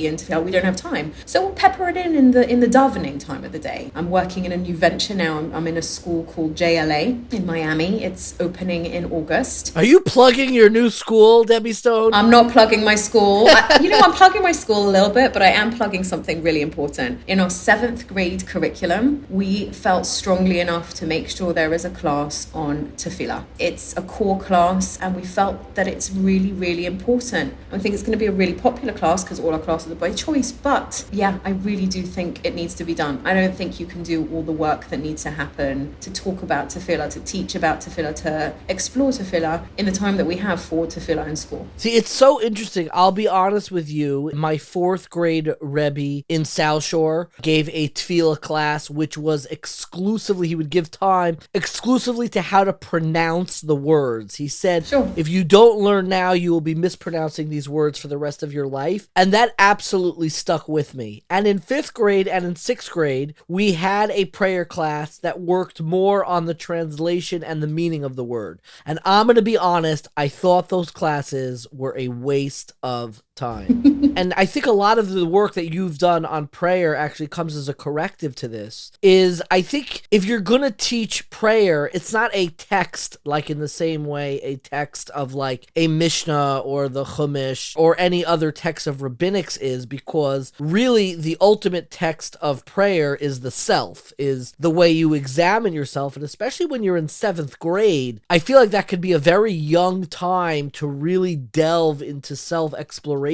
in tefillah. We don't have time. So we'll pepper it in the davening time of the day. I'm working in a new venture now. I'm in a school called JLA in Miami. It's opening in August. Are you plugging your new school, Debbie Stone? I'm not plugging my school. I'm plugging my school a little bit, but I am plugging something really important. In our 7th grade curriculum, we felt strongly enough to make sure there is a class on tefillah. It's a core class, and we felt that it's really, really important. I think it's going to be a really popular class because all our classes are by choice, but yeah, I really do think it needs to be done. I don't think you can do all the work that needs to happen to talk about tefillah, to teach about tefillah, to explore tefillah in the time that we have for tefillah in school. See, it's so interesting. I'll be honest with you. My 4th grade Rebbe in South Shore gave a tefillah class, which was exclusively, he would give time exclusively to how to pronounce the words. He said, sure, if you don't learn now, you will be mispronouncing these words for the rest of your life. And that absolutely stuck with me. And in 5th grade and in 6th grade, we had a prayer class that worked more on the translation and the meaning of the word. And I'm going to be honest, I thought those classes were a waste of time. And I think a lot of the work that you've done on prayer actually comes as a corrective to this. Is I think if you're going to teach prayer, it's not a text like in the same way a text of like a Mishnah or the Chumash or any other text of rabbinics is, because really the ultimate text of prayer is the self, is the way you examine yourself. And especially when you're in 7th grade, I feel like that could be a very young time to really delve into self-exploration.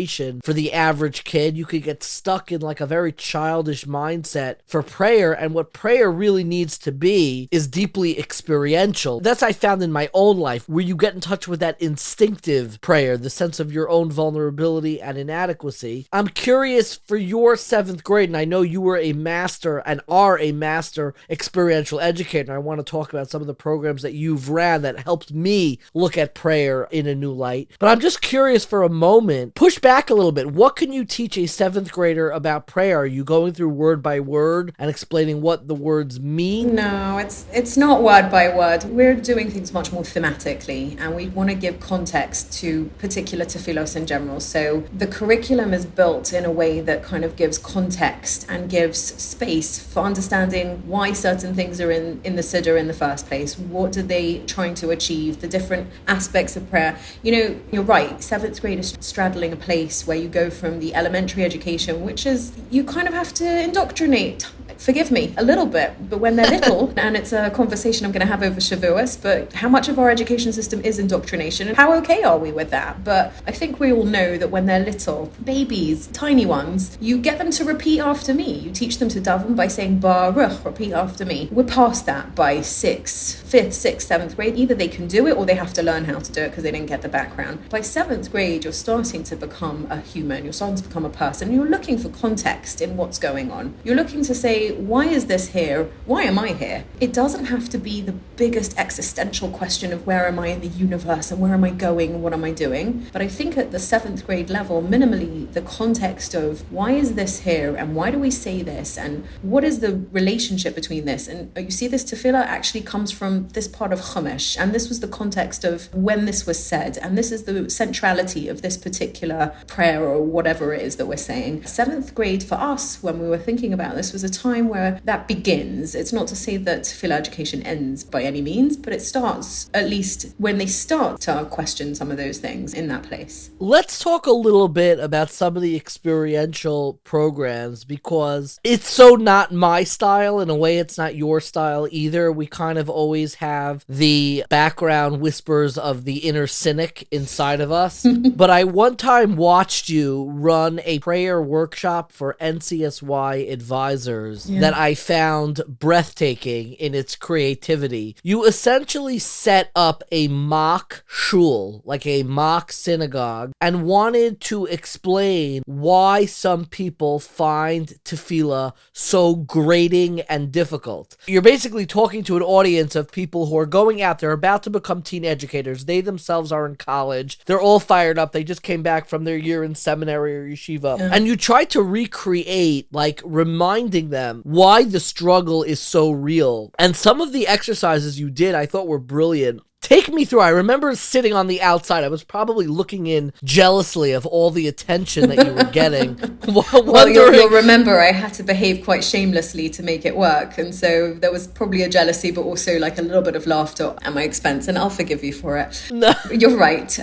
For the average kid, you could get stuck in like a very childish mindset for prayer, and what prayer really needs to be is deeply experiential. That's I found in my own life, where you get in touch with that instinctive prayer, the sense of your own vulnerability and inadequacy. I'm curious for your 7th grade, and I know you were a master and are a master experiential educator, and I want to talk about some of the programs that you've ran that helped me look at prayer in a new light. But I'm just curious for a moment, push back a little bit. What can you teach a 7th grader about prayer? Are you going through word by word and explaining what the words mean? No, it's not word by word. We're doing things much more thematically, and we want to give context to particular tefillos in general. So the curriculum is built in a way that kind of gives context and gives space for understanding why certain things are in the siddur in the first place. What are they trying to achieve? The different aspects of prayer. You know, you're right. 7th grade is straddling a place where you go from the elementary education, which is you kind of have to indoctrinate. Forgive me, a little bit, but when they're little, and it's a conversation I'm going to have over Shavuos, but how much of our education system is indoctrination, and how okay are we with that? But I think we all know that when they're little, babies, tiny ones, you get them to repeat after me. You teach them to daven by saying Baruch, repeat after me. We're past that by 5th, 6th, 7th grade. Either they can do it or they have to learn how to do it because they didn't get the background. By 7th grade, you're starting to become a human. You're starting to become a person. You're looking for context in what's going on. You're looking to say, why is this here? Why am I here? It doesn't have to be the biggest existential question of where am I in the universe and where am I going? What am I doing? But I think at the 7th grade level, minimally, the context of why is this here and why do we say this and what is the relationship between this? And you see this tefillah actually comes from this part of Chumash, and this was the context of when this was said, and this is the centrality of this particular prayer or whatever it is that we're saying. 7th grade for us, when we were thinking about this, was a time where that begins. It's not to say that tefillah education ends by any means, but it starts, at least when they start to question some of those things in that place. Let's talk a little bit about some of the experiential programs, because it's so not my style. In a way, it's not your style either. We kind of always have the background whispers of the inner cynic inside of us. But I one time watched you run a prayer workshop for NCSY advisors that I found breathtaking in its creativity. You essentially set up a mock shul, like a mock synagogue, and wanted to explain why some people find tefillah so grating and difficult. You're basically talking to an audience of people who are going out there, about to become teen educators. They themselves are in college. They're all fired up. They just came back from their year in seminary or yeshiva. And you try to recreate, like, reminding them why the struggle is so real. And some of the exercises you did, I thought were brilliant. Take me through. I remember sitting on the outside. I was probably looking in jealously of all the attention that you were getting. Well, you'll remember I had to behave quite shamelessly to make it work. And so there was probably a jealousy, but also like a little bit of laughter at my expense. And I'll forgive you for it. No. You're right.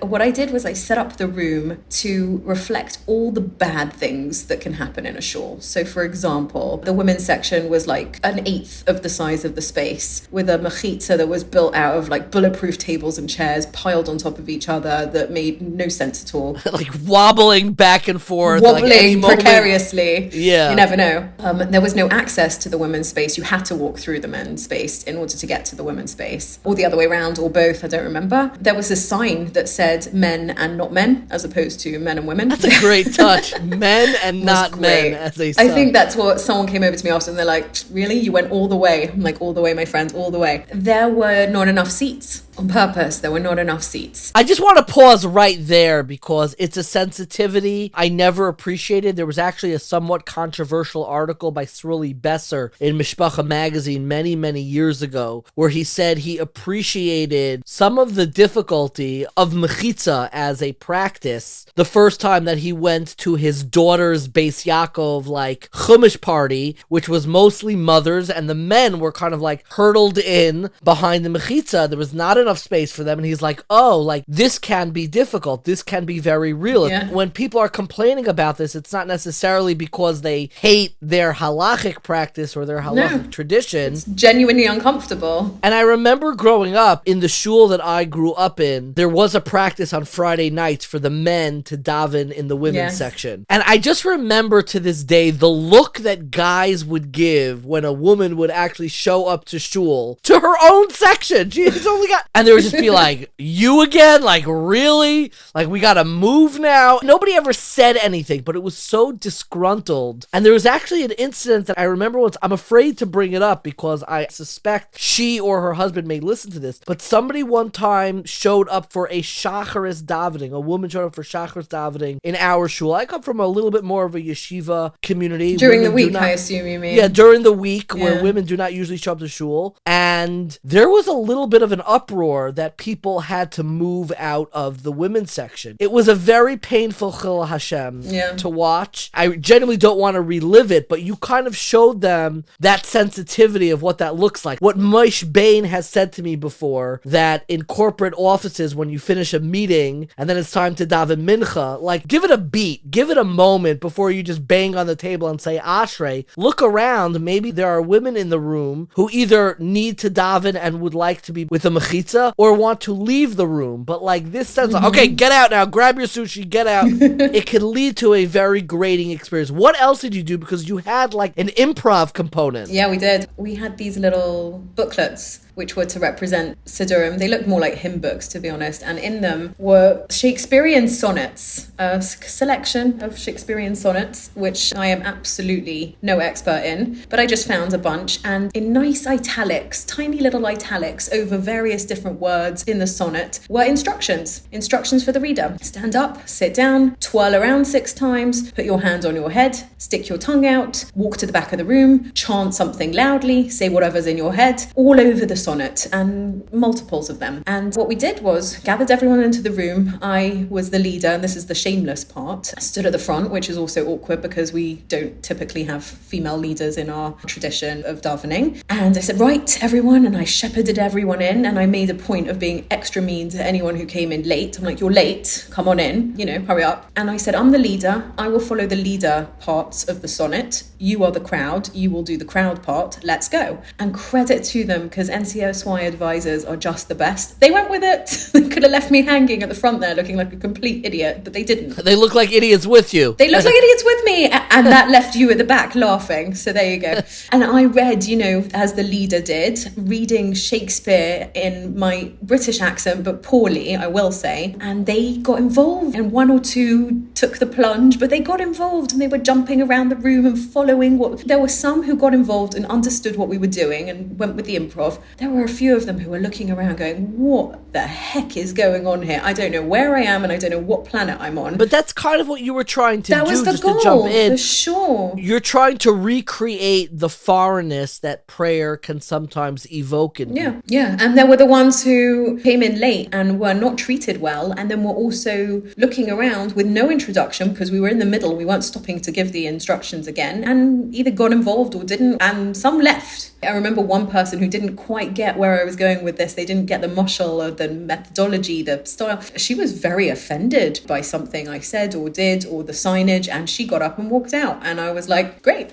What I did was I set up the room to reflect all the bad things that can happen in a shul. So, for example, the women's section was like 1/8 of the size of the space, with a mechitza that was built out of like bulletproof tables and chairs piled on top of each other that made no sense at all. Like wobbling back and forth. Wobbling like precariously. Yeah. You never know. There was no access to the women's space. You had to walk through the men's space in order to get to the women's space. Or the other way around, or both, I don't remember. There was a sign that said men and not men, as opposed to men and women. That's a great touch. Men and not men, as they say. I think that's what someone came over to me after, and they're like, really? You went all the way? I'm like, all the way, my friend, all the way. There were not enough seats. On purpose, there were not enough seats. I just want to pause right there because it's a sensitivity I never appreciated. There was actually a somewhat controversial article by Sruli Besser in Mishpacha magazine many, many years ago, where he said he appreciated some of the difficulty of mechitza as a practice the first time that he went to his daughter's Beis Yaakov, like, Chumash party, which was mostly mothers, and the men were kind of like hurtled in behind the mechitza. There was not enough space for them, and he's like, oh, like, this can be difficult, this can be very real. Yeah. When people are complaining about this, it's not necessarily because they hate their halachic practice or their halachic tradition. It's genuinely uncomfortable. And I remember growing up in the shul that I grew up in, there was a practice on Friday nights for the men to daven in the women's section. And I just remember to this day the look that guys would give when a woman would actually show up to shul to her own section. She's only got And there would just be like, you again? Like, really? Like, we gotta move now? Nobody ever said anything, but it was so disgruntled. And there was actually an incident that I remember once. I'm afraid to bring it up because I suspect she or her husband may listen to this, but somebody one time showed up for a shacharis davening. A woman showed up for shacharis davening in our shul. I come from a little bit more of a yeshiva community. During the week, I assume you mean. Yeah, during the week where women do not usually show up to shul. And there was a little bit of an uproar that people had to move out of the women's section. It was a very painful Chil Hashem to watch. I genuinely don't want to relive it, but you kind of showed them that sensitivity of what that looks like. What Moshe Bain has said to me before, that in corporate offices, when you finish a meeting and then it's time to daven mincha, like, give it a beat, give it a moment before you just bang on the table and say Ashrei. Look around. Maybe there are women in the room who either need to daven and would like to be with a mechitza or want to leave the room. But like this sense of, okay, get out now, grab your sushi, get out. It can lead to a very grating experience. What else did you do? Because you had like an improv component. Yeah, we did. We had these little booklets which were to represent siddurim. They looked more like hymn books, to be honest. And in them were Shakespearean sonnets, a selection of Shakespearean sonnets, which I am absolutely no expert in. But I just found a bunch. And in nice italics, tiny little italics over various different words in the sonnet were instructions for the reader. Stand up, sit down, twirl around 6 times, put your hand on your head, stick your tongue out, walk to the back of the room, chant something loudly, say whatever's in your head, all over the sonnet, and multiples of them. And what we did was gathered everyone into the room. I was the leader, and this is the shameless part. I stood at the front, which is also awkward because we don't typically have female leaders in our tradition of davening. And I said, right, everyone, and I shepherded everyone in, and I made a point of being extra mean to anyone who came in late. I'm like, you're late, come on in, hurry up. And I said, I'm the leader, I will follow the leader parts of the sonnet. You are the crowd, you will do the crowd part, let's go. And credit to them, because NCSY advisors are just the best. They went with it. They could have left me hanging at the front there looking like a complete idiot, but they didn't. They look like idiots with you. They look like idiots with me, and that left you at the back laughing. So there you go. And I read, as the leader did, reading Shakespeare in my British accent, but poorly, I will say. And they got involved, and 1 or 2 took the plunge, but they got involved, and they were jumping around the room and following what. There were some who got involved and understood what we were doing and went with the improv. There were a few of them who were looking around going, what the heck is going on here? I don't know where I am, and I don't know what planet I'm on. But that's kind of what you were trying to do. That was the just goal, to jump in. for sure. You're trying to recreate the foreignness that prayer can sometimes evoke in you. Yeah. And there were the ones who came in late and were not treated well, and then were also looking around with no introduction because we were in the middle. We weren't stopping to give the instructions again, and either got involved or didn't, and some left. I remember one person who didn't quite get where I was going with this. They didn't get the mashal of the methodology, the style. She was very offended by something I said or did or the signage, and she got up and walked out. And I was like, great.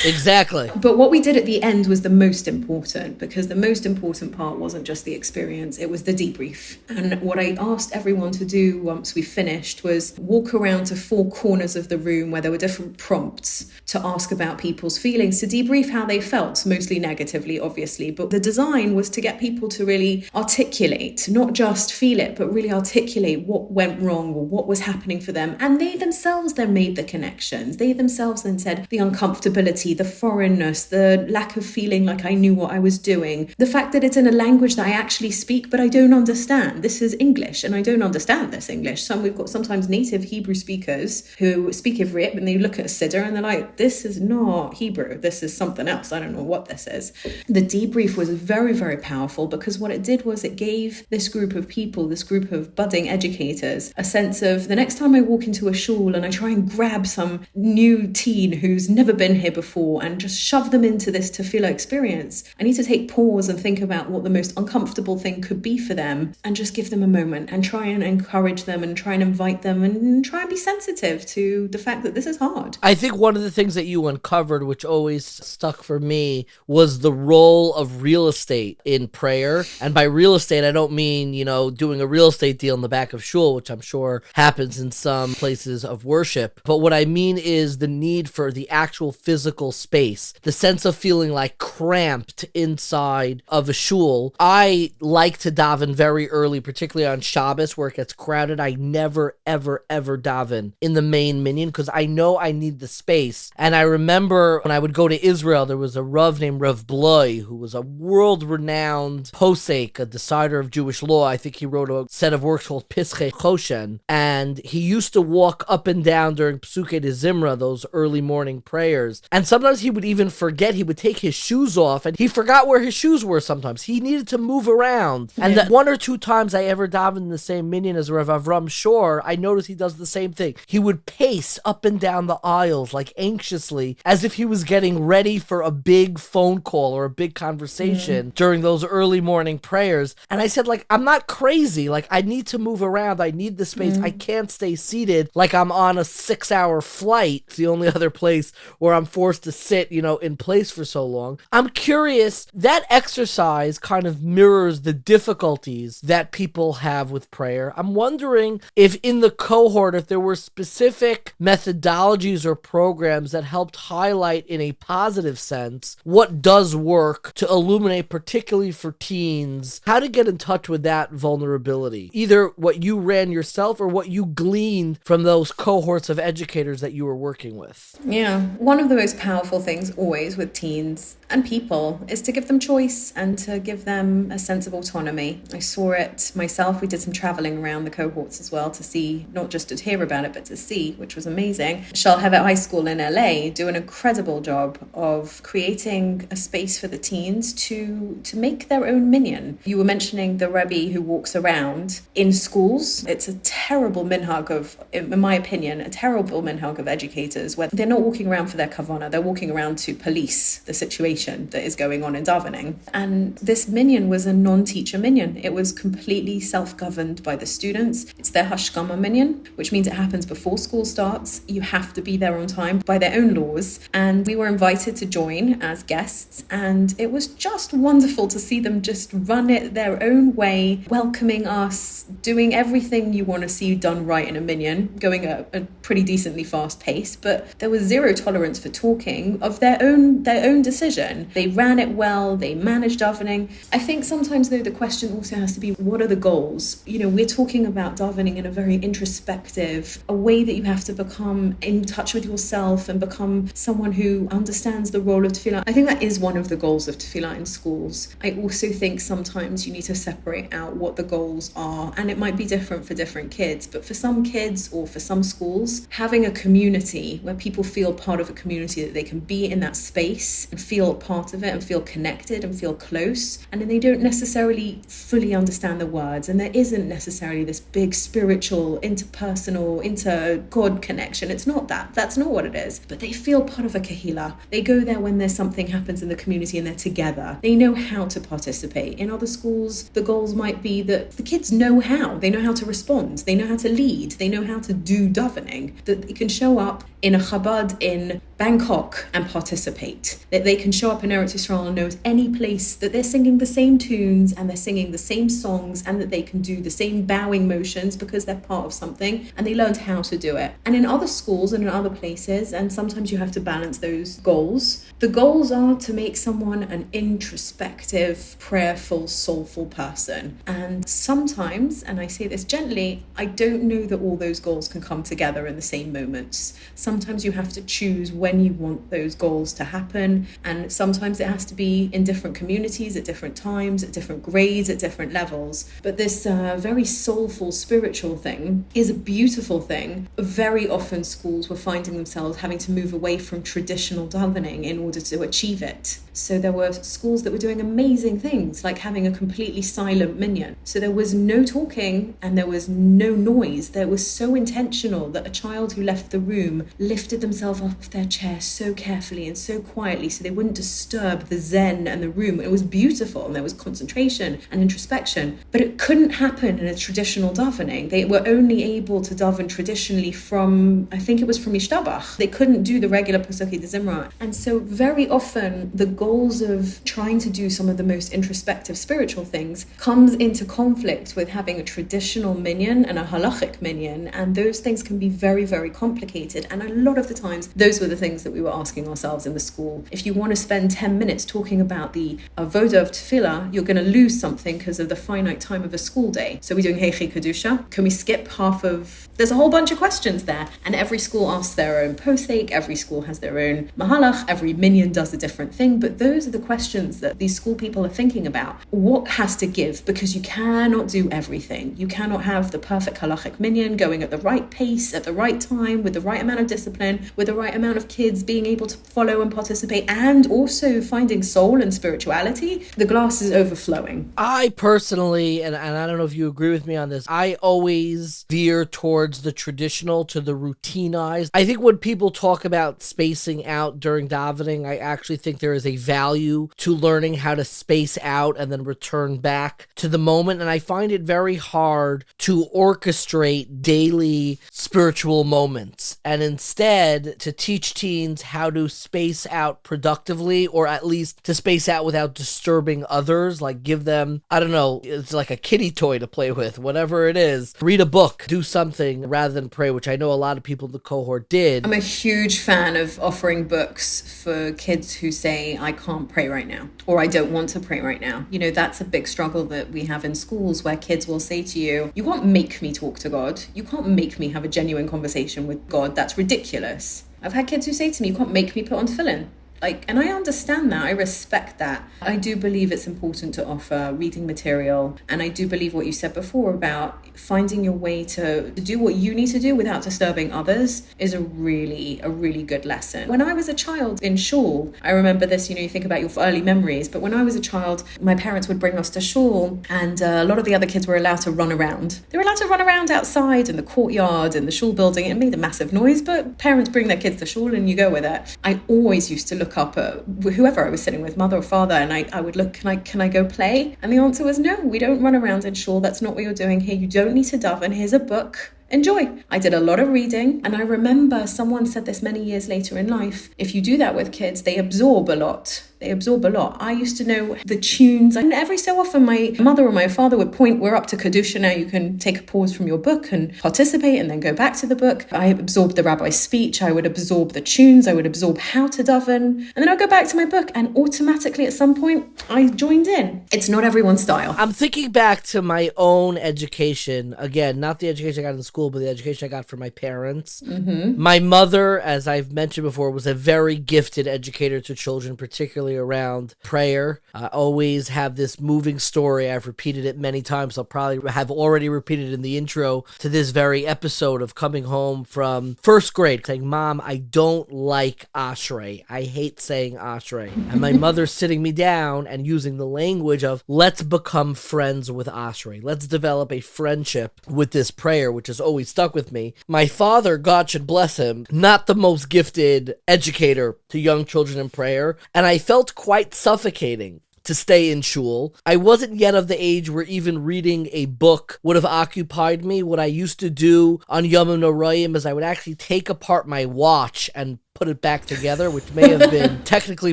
Exactly. But what we did at the end was the most important, because the most important part wasn't just the experience, it was the debrief. And what I asked everyone to do once we finished was walk around to 4 corners of the room where there were different prompts to ask about people's feelings, to debrief how they felt, mostly negatively, obviously. But the design was to get people to really articulate, not just feel it, but really articulate what went wrong or what was happening for them. And they themselves then made the connections. They themselves then said the uncomfortability, the foreignness, the lack of feeling like I knew what I was doing, the fact that it's in a language that I actually speak, but I don't understand. This is English, and I don't understand this English. We've got sometimes native Hebrew speakers who speak Ivrit, and they look at a siddur and they're like, this is not Hebrew. This is something else. I don't know what this is. The debrief was very, very powerful, because what it did was it gave this group of people, this group of budding educators, a sense of the next time I walk into a shul and I try and grab some new teen who's never been here before and just shove them into this tefillah experience, I need to take pause and think about what the most uncomfortable thing could be for them, and just give them a moment and try and encourage them and try and invite them and try and be sensitive to the fact that this is hard. I think one of the things that you uncovered, which always stuck for me, was was the role of real estate in prayer. And by real estate, I don't mean, doing a real estate deal in the back of shul, which I'm sure happens in some places of worship. But what I mean is the need for the actual physical space, the sense of feeling like cramped inside of a shul. I like to daven very early, particularly on Shabbos where it gets crowded. I never, ever, ever daven in the main minyan because I know I need the space. And I remember when I would go to Israel, there was a Rav named Rav Bloy, who was a world-renowned posek, a decider of Jewish law. I think he wrote a set of works called Pischei Choshen, and he used to walk up and down during Psukei de Zimra, those early morning prayers. And sometimes he would even forget. He would take his shoes off, and he forgot where his shoes were sometimes. He needed to move around. And the 1 or 2 times I ever davened in the same minyan as Rav Avram Shor, I noticed he does the same thing. He would pace up and down the aisles, like anxiously, as if he was getting ready for a big phone call or a big conversation during those early morning prayers. And I said, I'm not crazy. I need to move around. I need the space. I can't stay seated like I'm on a 6-hour flight. It's the only other place where I'm forced to sit, in place for so long. I'm curious, that exercise kind of mirrors the difficulties that people have with prayer. I'm wondering if in the cohort, if there were specific methodologies or programs that helped highlight in a positive sense what does work to illuminate, particularly for teens, how to get in touch with that vulnerability. Either what you ran yourself or what you gleaned from those cohorts of educators that you were working with. Yeah. One of the most powerful things always with teens and people is to give them choice and to give them a sense of autonomy. I saw it myself. We did some traveling around the cohorts as well to see, not just to hear about it, but to see, which was amazing. Shalhevet High School in LA do an incredible job of creating a space for the teens to make their own minyan. You were mentioning the Rebbe who walks around in schools. It's a terrible minhag of, in my opinion, a terrible minhag of educators where they're not walking around for their kavanah, they're walking around to police the situation that is going on in davening. And this minyan was a non-teacher minyan. It was completely self-governed by the students. It's their hashkama minyan, which means it happens before school starts. You have to be there on time by their own laws. And we were invited to join as guests, and it was just wonderful to see them just run it their own way, welcoming us, doing everything you want to see done right in a minyan, going at a pretty decently fast pace, but there was zero tolerance for talking of their own decision. They ran it well, they managed davening. I think sometimes though the question also has to be, what are the goals? We're talking about davening in a very introspective, a way that you have to become in touch with yourself and become someone who understands the role of tefillah. I think that is one of the goals of tefillah in schools. I also think sometimes you need to separate out what the goals are, and it might be different for different kids, but for some kids or for some schools, having a community where people feel part of a community, that they can be in that space and feel part of it and feel connected and feel close, and then they don't necessarily fully understand the words, and there isn't necessarily this big spiritual, interpersonal, inter-God connection. It's not that. That's not what it is. But they feel part of a kahila. They go there when there's something happens in the community and they're together. They know how to participate. In other schools, the goals might be that the kids know how. They know how to respond. They know how to lead. They know how to do davening. That they can show up in a Chabad in Bangkok and participate. That they can show up in Eretz Yisrael and know any place that they're singing the same tunes and they're singing the same songs and that they can do the same bowing motions because they're part of something and they learned how to do it. And in other schools and in other places, and sometimes you have to balance those goals, the goals are to make someone an introspective, prayerful, soulful person. And sometimes, and I say this gently, I don't know that all those goals can come together in the same moments. Sometimes you have to choose when you want those goals to happen, and sometimes it has to be in different communities at different times, at different grades, at different levels. But this very soulful, spiritual thing is a beautiful thing. Very often schools were finding themselves having to move away from traditional davening in order to achieve it. So there were schools that were doing amazing things, like having a completely silent minyan. So there was no talking and there was no noise. That was so intentional that a child who left the room lifted themselves off their chair so carefully and so quietly so they wouldn't disturb the zen and the room. It was beautiful and there was concentration and introspection, but it couldn't happen in a traditional davening. They were only able to daven traditionally from, I think it was from Yishtabach. They couldn't do the regular Pesach de Zimra. And so very often the goal goals of trying to do some of the most introspective spiritual things comes into conflict with having a traditional minyan and a halachic minyan, and those things can be very, very complicated. And a lot of the times, those were the things that we were asking ourselves in the school. If you want to spend 10 minutes talking about the avoda of tefillah, you're going to lose something because of the finite time of a school day. So we're doing Heichi Kedusha. Can we skip half of... There's a whole bunch of questions there, and every school asks their own posek, every school has their own mahalach, every minyan does a different thing, but those are the questions that these school people are thinking about. What has to give? Because you cannot do everything. You cannot have the perfect halachic minyan going at the right pace, at the right time, with the right amount of discipline, with the right amount of kids being able to follow and participate, and also finding soul and spirituality. The glass is overflowing. I personally, and I don't know if you agree with me on this, I always veer towards the traditional to the routinized. I think when people talk about spacing out during davening, I actually think there is a value to learning how to space out and then return back to the moment. And I find it very hard to orchestrate daily spiritual moments, and instead to teach teens how to space out productively, or at least to space out without disturbing others. Like give them, I don't know, it's like a kiddie toy to play with, whatever it is. Read a book, do something rather than pray, which I know a lot of people in the cohort did. I'm a huge fan of offering books for kids who say, I can't pray right now, or I don't want to pray right now. You know, that's a big struggle that we have in schools, where kids will say to you, you can't make me talk to God. You can't make me have a genuine conversation with God. That's ridiculous. I've had kids who say to me, you can't make me put on tefillin. And I understand that. I respect that. I do believe it's important to offer reading material. And I do believe what you said before about finding your way to do what you need to do without disturbing others is a really good lesson. When I was a child in shul, I remember this, you think about your early memories, but when I was a child, my parents would bring us to shul, and a lot of the other kids were allowed to run around. They were allowed to run around outside in the courtyard, in the shul building. It made a massive noise, but parents bring their kids to shul and you go with it. I always used to look up at whoever I was sitting with, mother or father, and I would look, can I go play? And the answer was no, we don't run around in shul. That's not what you're doing here. You don't need to daven. Here's a book. Enjoy. I did a lot of reading, and I remember someone said this many years later in life, if you do that with kids, they absorb a lot. I used to know the tunes, and every so often my mother or my father would point, we're up to Kedusha now, you can take a pause from your book and participate and then go back to the book. I absorbed the rabbi's speech, I would absorb the tunes, I would absorb how to daven, and then I'd go back to my book, and automatically at some point I joined in. It's not everyone's style. I'm thinking back to my own education, again, not the education I got in school, but the education I got from my parents. Mm-hmm. My mother, as I've mentioned before, was a very gifted educator to children, particularly around prayer. I always have this moving story. I've repeated it many times. I'll probably have already repeated in the intro to this very episode, of coming home from first grade saying, Mom, I don't like Ashrei. I hate saying Ashrei. And my mother sitting me down and using the language of, let's become friends with Ashrei. Let's develop a friendship with this prayer, which has always stuck with me. My father, God should bless him, not the most gifted educator to young children in prayer. And I felt quite suffocating to stay in shul. I wasn't yet of the age where even reading a book would have occupied me. What I used to do on Yom Noraim is I would actually take apart my watch and put it back together, which may have been technically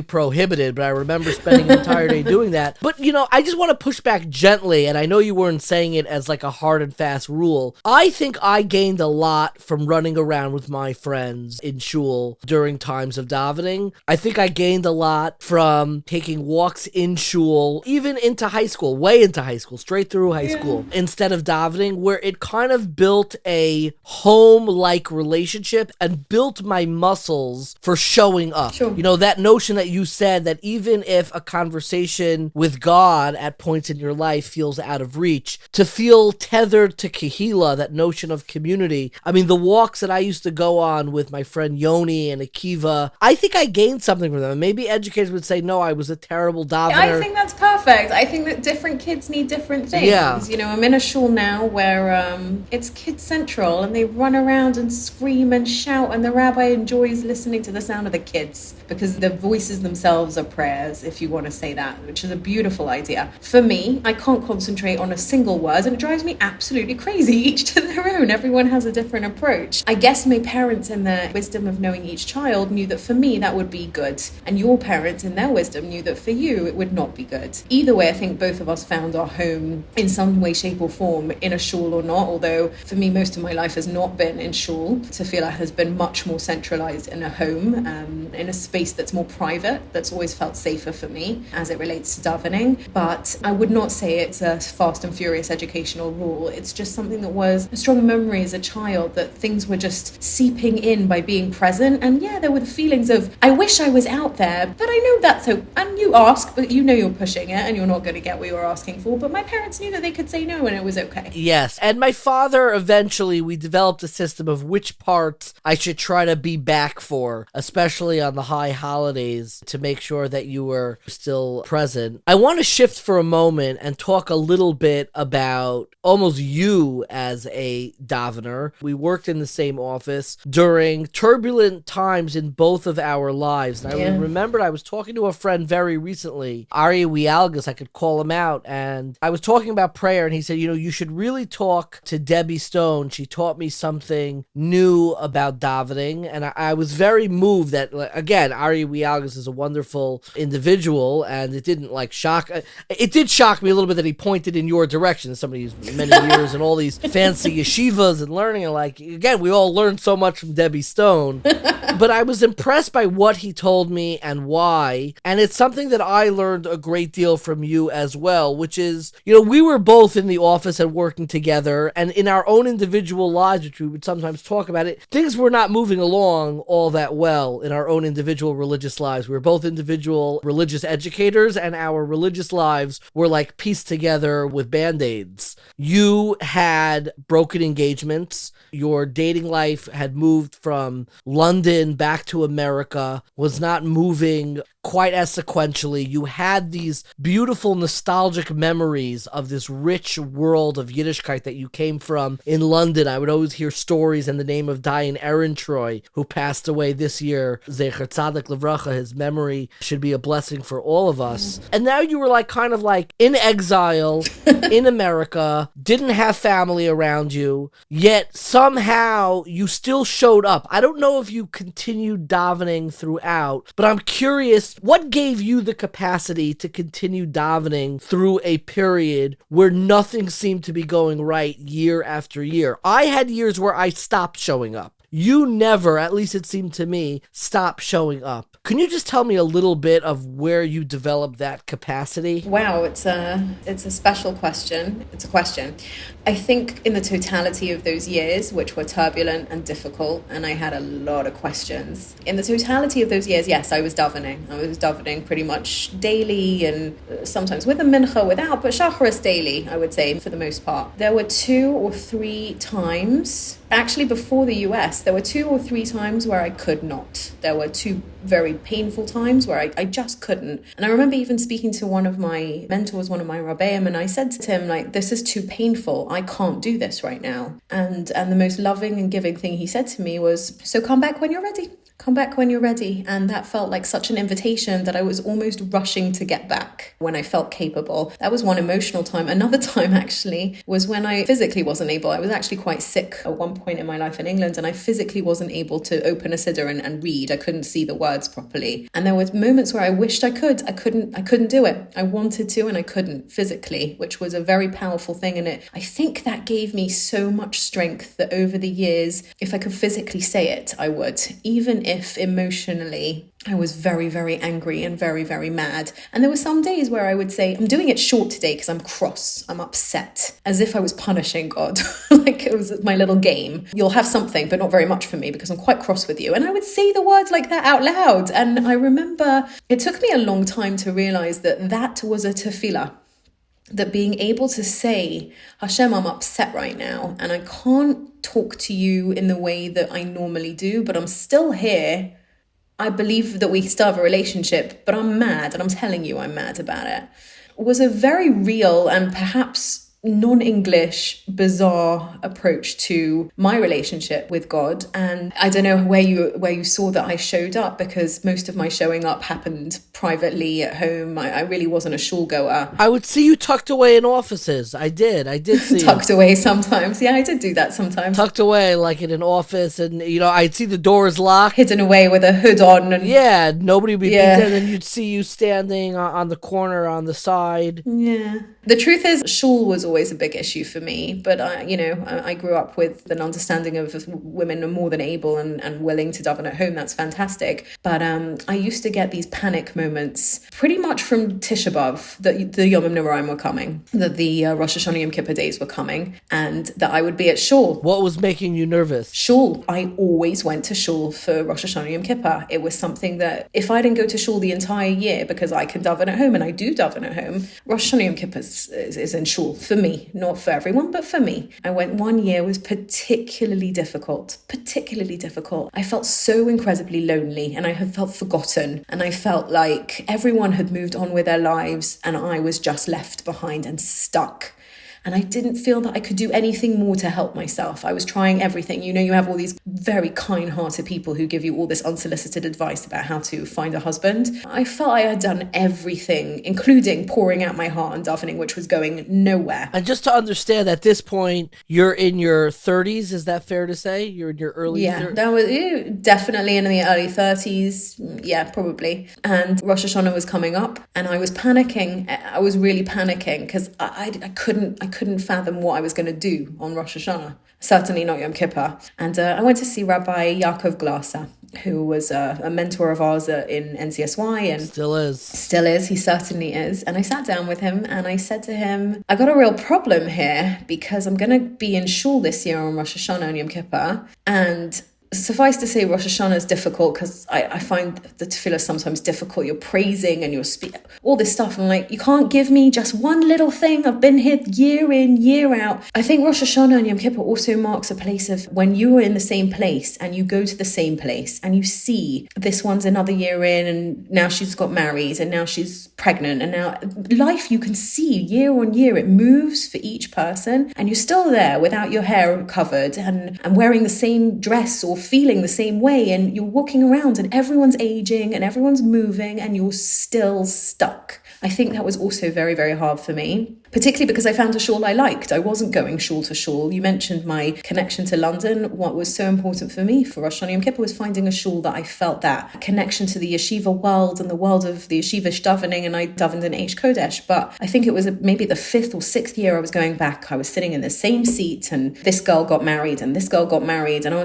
prohibited, but I remember spending an entire day doing that. But, I just want to push back gently, and I know you weren't saying it as like a hard and fast rule. I think I gained a lot from running around with my friends in shul during times of davening. I think I gained a lot from taking walks in shul, even into high school, way into high school, straight through high school, instead of davening, where it kind of built a home-like relationship and built my muscles for showing up. Sure. That notion that you said, that even if a conversation with God at points in your life feels out of reach, to feel tethered to Kehillah, that notion of community. I mean, the walks that I used to go on with my friend Yoni and Akiva, I think I gained something from them. And maybe educators would say, no, I was a terrible davener. I think that's perfect. I think that different kids need different things. Yeah. I'm in a shul now where it's kid central, and they run around and scream and shout, and the rabbi enjoys listening listening to the sound of the kids, because the voices themselves are prayers, if you want to say that, which is a beautiful idea. For me, I can't concentrate on a single word, and it drives me absolutely crazy. Each to their own. Everyone has a different approach. I guess my parents, in their wisdom of knowing each child, knew that for me that would be good, and your parents, in their wisdom, knew that for you it would not be good. Either way, I think both of us found our home in some way, shape or form, in a shul or not, although for me most of my life has not been in shul. Tefillah has been much more centralized in a home, in a space that's more private, that's always felt safer for me as it relates to davening. But I would not say it's a fast and furious educational rule. It's just something that was a strong memory as a child, that things were just seeping in by being present. And yeah, there were the feelings of, I wish I was out there, but I know that's so, and you ask, but you know you're pushing it and you're not going to get what you're asking for. But my parents knew that they could say no and it was okay. Yes. And my father, eventually, we developed a system of which parts I should try to be back for, especially on the high holidays, to make sure that you were still present. I want to shift for a moment and talk a little bit about almost you as a davener. We worked in the same office during turbulent times in both of our lives. And I remembered I was talking to a friend very recently, Ari Wialgas, I could call him out, and I was talking about prayer, and he said, you should really talk to Debbie Stone. She taught me something new about davening, and I was very moved that, again, Ari Wialgas is a wonderful individual, and it didn't shock. It did shock me a little bit that he pointed in your direction, somebody who's many years and all these fancy yeshivas and learning, and again, we all learned so much from Debbie Stone. But I was impressed by what he told me and why, and it's something that I learned a great deal from you as well, which is, we were both in the office and working together, and in our own individual lives, which we would sometimes talk about it, things were not moving along all that well in our own individual religious lives. We were both individual religious educators, and our religious lives were pieced together with Band-Aids. You had broken engagements. Your dating life had moved from London back to America, was not moving quite as sequentially. You had these beautiful nostalgic memories of this rich world of Yiddishkeit that you came from in London. I would always hear stories in the name of Diane Ehrentreu, who passed away this year. Zecher Tzadik Livracha, his memory should be a blessing for all of us. And now you were in exile in America, didn't have family around you, yet somehow you still showed up. I don't know if you continued davening throughout, but I'm curious, what gave you the capacity to continue davening through a period where nothing seemed to be going right year after year? I had years where I stopped showing up. You never, at least it seemed to me, stopped showing up. Can you just tell me a little bit of where you developed that capacity? Wow, it's a special question. It's a question. I think in the totality of those years, which were turbulent and difficult, and I had a lot of questions. In the totality of those years, yes, I was davening. I was davening pretty much daily, and sometimes with a mincha, without, but shacharis daily, I would say, for the most part. There were 2 or 3 times, actually before the US, there were 2 or 3 times where I could not. There were 2 very painful times where I just couldn't. And I remember even speaking to one of my mentors, one of my rabbeim, and I said to him, this is too painful. I can't do this right now. And the most loving and giving thing he said to me was, so come back when you're ready. Come back when you're ready. And that felt like such an invitation that I was almost rushing to get back when I felt capable. That was one emotional time. Another time, actually, was when I physically wasn't able. I was actually quite sick at one point in my life in England, and I physically wasn't able to open a siddur and read. I couldn't see the words properly. And there were moments where I wished I could. I couldn't do it. I wanted to, and I couldn't physically, which was a very powerful thing. And I think that gave me so much strength that over the years, if I could physically say it, I would. Even if emotionally I was very, very angry and very, very mad. And there were some days where I would say, I'm doing it short today because I'm cross, I'm upset, as if I was punishing God, like it was my little game. You'll have something, but not very much for me because I'm quite cross with you. And I would say the words like that out loud. And I remember it took me a long time to realize that was a tefillah. That being able to say, Hashem, I'm upset right now, and I can't talk to you in the way that I normally do, but I'm still here. I believe that we still have a relationship, but I'm mad, and I'm telling you I'm mad about it. Was a very real and perhaps non-English, bizarre approach to my relationship with God. And I don't know where you saw that I showed up, because most of my showing up happened privately at home. I really wasn't a shul goer. I would see you tucked away in offices. I did see Tucked away sometimes. Yeah, I did do that sometimes. Tucked away like in an office, and I'd see the doors locked. Hidden away with a hood on. And yeah, nobody would be there, and then you'd see you standing on the corner on the side. Yeah. The truth is, shul was always a big issue for me, but I grew up with an understanding of women are more than able and willing to daven at home. That's fantastic. But I used to get these panic moments pretty much from Tisha B'Av, that the Yom Noraim were coming, that the Rosh Hashanah Yom Kippur days were coming, and that I would be at shul. What was making you nervous? Shul. I always went to shul for Rosh Hashanah Yom Kippur. It was something that if I didn't go to shul the entire year, because I can daven at home, and I do daven at home, Rosh Hashanah Yom Kippur is in shul for me, not for everyone, but for me. I went one year, was particularly difficult. I felt so incredibly lonely, and I had felt forgotten, and I felt like everyone had moved on with their lives and I was just left behind and stuck. And I didn't feel that I could do anything more to help myself. I was trying everything. You have all these very kind-hearted people who give you all this unsolicited advice about how to find a husband. I felt I had done everything, including pouring out my heart and davening, which was going nowhere. And just to understand, at this point, you're in your 30s. Is that fair to say? You're in your early 30s? Yeah, that was definitely in the early 30s. Yeah, probably. And Rosh Hashanah was coming up, and I was panicking. I was really panicking because I couldn't fathom what I was going to do on Rosh Hashanah. Certainly not Yom Kippur. And I went to see Rabbi Yaakov Glasser, who was a mentor of ours in NCSY. And Still is. He certainly is. And I sat down with him and I said to him, I got a real problem here because I'm going to be in shul this year on Rosh Hashanah and Yom Kippur. And suffice to say, Rosh Hashanah is difficult because I find the tefillah sometimes difficult. You're praising and you're all this stuff. I'm like, you can't give me just one little thing. I've been here year in, year out. I think Rosh Hashanah and Yom Kippur also marks a place of when you are in the same place and you go to the same place and you see this one's another year in and now she's got married and now she's pregnant and now life you can see year on year. It moves for each person and you're still there without your hair covered and wearing the same dress or feeling the same way, and you're walking around and everyone's aging and everyone's moving and you're still stuck. I think that was also very, very hard for me, particularly because I found a shul I liked. I wasn't going shul to shul. You mentioned my connection to London. What was so important for me for Rosh Hashanah Yom Kippur was finding a shul that I felt that connection to the yeshiva world and the world of the yeshiva davening, and I davened in Eish Kodesh. But I think it was maybe the 5th or 6th year I was going back. I was sitting in the same seat and this girl got married and this girl got married, and I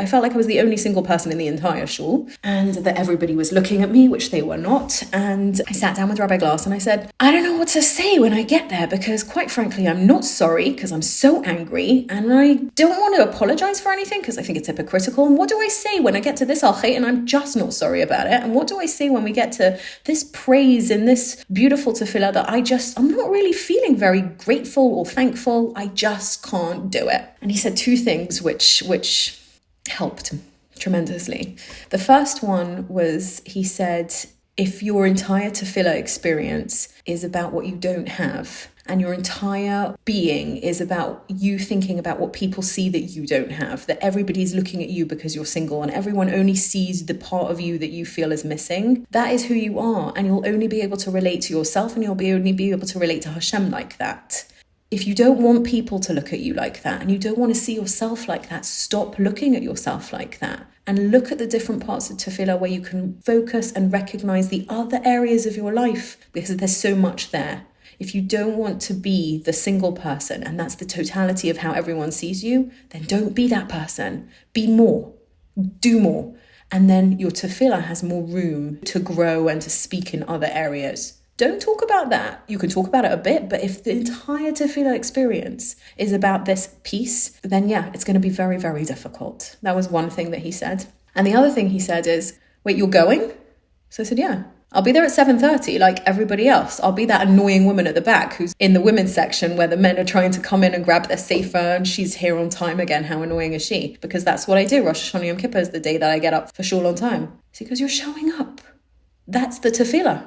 felt like I was the only single person in the entire shul and that everybody was looking at me, which they were not. And I sat down with Rabbi Glass and I said, I don't know what to say when I get there, because quite frankly, I'm not sorry because I'm so angry and I don't want to apologize for anything because I think it's hypocritical. And what do I say when I get to this al-Chet and I'm just not sorry about it? And what do I say when we get to this praise and this beautiful tefillah that I'm not really feeling very grateful or thankful. I just can't do it. And he said two things which helped tremendously. The first one was, he said, if your entire tefillah experience is about what you don't have, and your entire being is about you thinking about what people see that you don't have, that everybody's looking at you because you're single and everyone only sees the part of you that you feel is missing, that is who you are. And you'll only be able to relate to yourself and you'll only be able to relate to Hashem like that. If you don't want people to look at you like that and you don't want to see yourself like that, stop looking at yourself like that. And look at the different parts of tefillah where you can focus and recognize the other areas of your life, because there's so much there. If you don't want to be the single person, and that's the totality of how everyone sees you, then don't be that person. Be more. Do more. And then your tefillah has more room to grow and to speak in other areas. Don't talk about that. You can talk about it a bit, but if the entire tefillah experience is about this piece, then yeah, it's going to be very, very difficult. That was one thing that he said. And the other thing he said is, wait, you're going? So I said, yeah. I'll be there at 7:30 like everybody else. I'll be that annoying woman at the back who's in the women's section where the men are trying to come in and grab their sefer and she's here on time again. How annoying is she? Because that's what I do. Rosh Hashanah Yom Kippur is the day that I get up for shul on time. So he goes, you're showing up. That's the tefillah.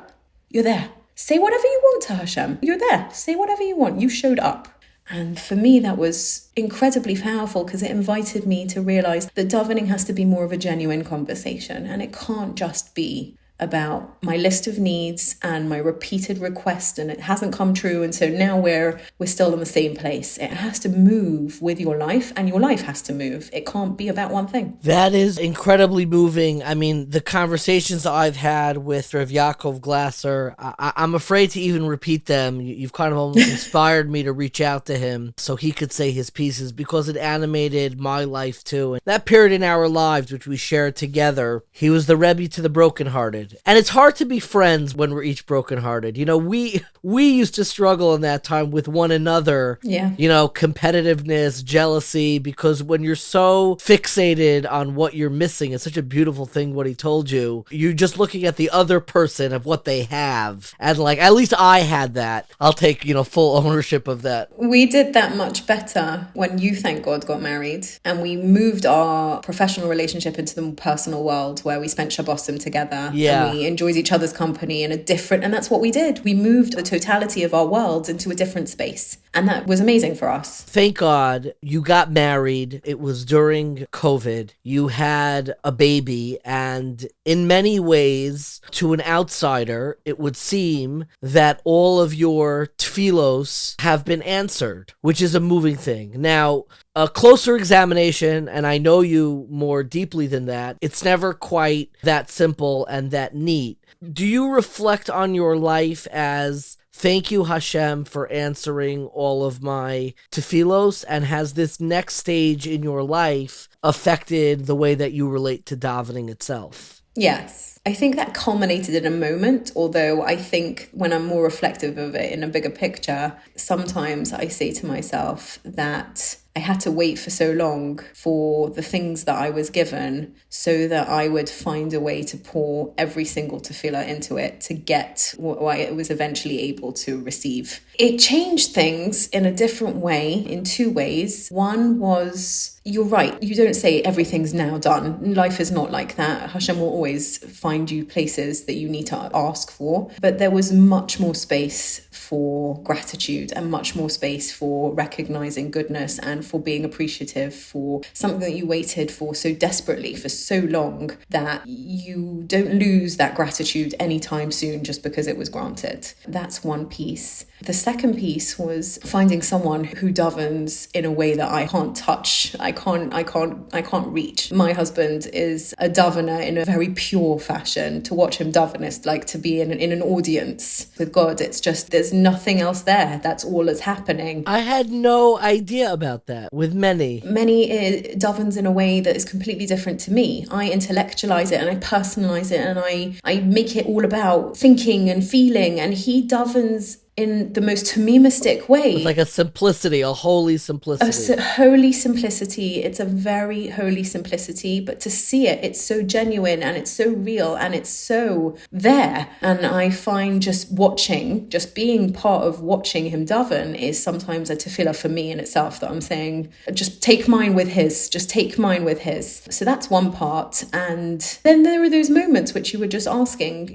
You're there. Say whatever you want to Hashem. You're there. Say whatever you want. You showed up. And for me, that was incredibly powerful because it invited me to realize that davening has to be more of a genuine conversation, and it can't just be about my list of needs and my repeated request, and it hasn't come true, and so now we're still in the same place. It has to move with your life, and your life has to move. It can't be about one thing. That is incredibly moving. I mean, the conversations I've had with Rabbi Yaakov Glasser, I'm afraid to even repeat them. You've kind of almost inspired me to reach out to him so he could say his pieces, because it animated my life too. And that period in our lives, which we shared together, he was the Rebbe to the brokenhearted. And it's hard to be friends when we're each brokenhearted. You know, we used to struggle in that time with one another. Yeah. You know, competitiveness, jealousy, because when you're so fixated on what you're missing, it's such a beautiful thing what he told you. You're just looking at the other person of what they have. And like, at least I had that. I'll take, full ownership of that. We did that much better when you, thank God, got married. And we moved our professional relationship into the more personal world where we spent Shabbosim together. Yeah. And we enjoyed each other's company in a different, and that's what we did. We moved the totality of our worlds into a different space. And that was amazing for us. Thank God you got married. It was during COVID. You had a baby. And in many ways, to an outsider, it would seem that all of your tefillos have been answered, which is a moving thing. Now, a closer examination, and I know you more deeply than that, it's never quite that simple and that neat. Do you reflect on your life as, thank you, Hashem, for answering all of my tefillos, and has this next stage in your life affected the way that you relate to davening itself? Yes. I think that culminated in a moment, although I think when I'm more reflective of it in a bigger picture, sometimes I say to myself that I had to wait for so long for the things that I was given so that I would find a way to pour every single tefillah into it to get what I was eventually able to receive. It changed things in a different way, in two ways. One was, you're right, you don't say everything's now done. Life is not like that. Hashem will always find you places that you need to ask for. But there was much more space for gratitude and much more space for recognizing goodness and for being appreciative for something that you waited for so desperately for so long that you don't lose that gratitude anytime soon just because it was granted. That's one piece. The second piece was finding someone who davens in a way that I can't touch. I can't reach. My husband is a davener in a very pure fashion. To watch him daven is like to be in an audience with God. It's just, there's nothing else there. That's all that's happening. I had no idea about that with many. Many davens in a way that is completely different to me. I intellectualize it and I personalize it and I make it all about thinking and feeling, and he davens in the most tamimistic way. It's like a simplicity, a holy simplicity. A holy simplicity. It's a very holy simplicity, but to see it, it's so genuine and it's so real and it's so there. And I find just being part of watching him daven is sometimes a tefillah for me in itself, that I'm saying, just take mine with his, So that's one part. And then there are those moments which you were just asking,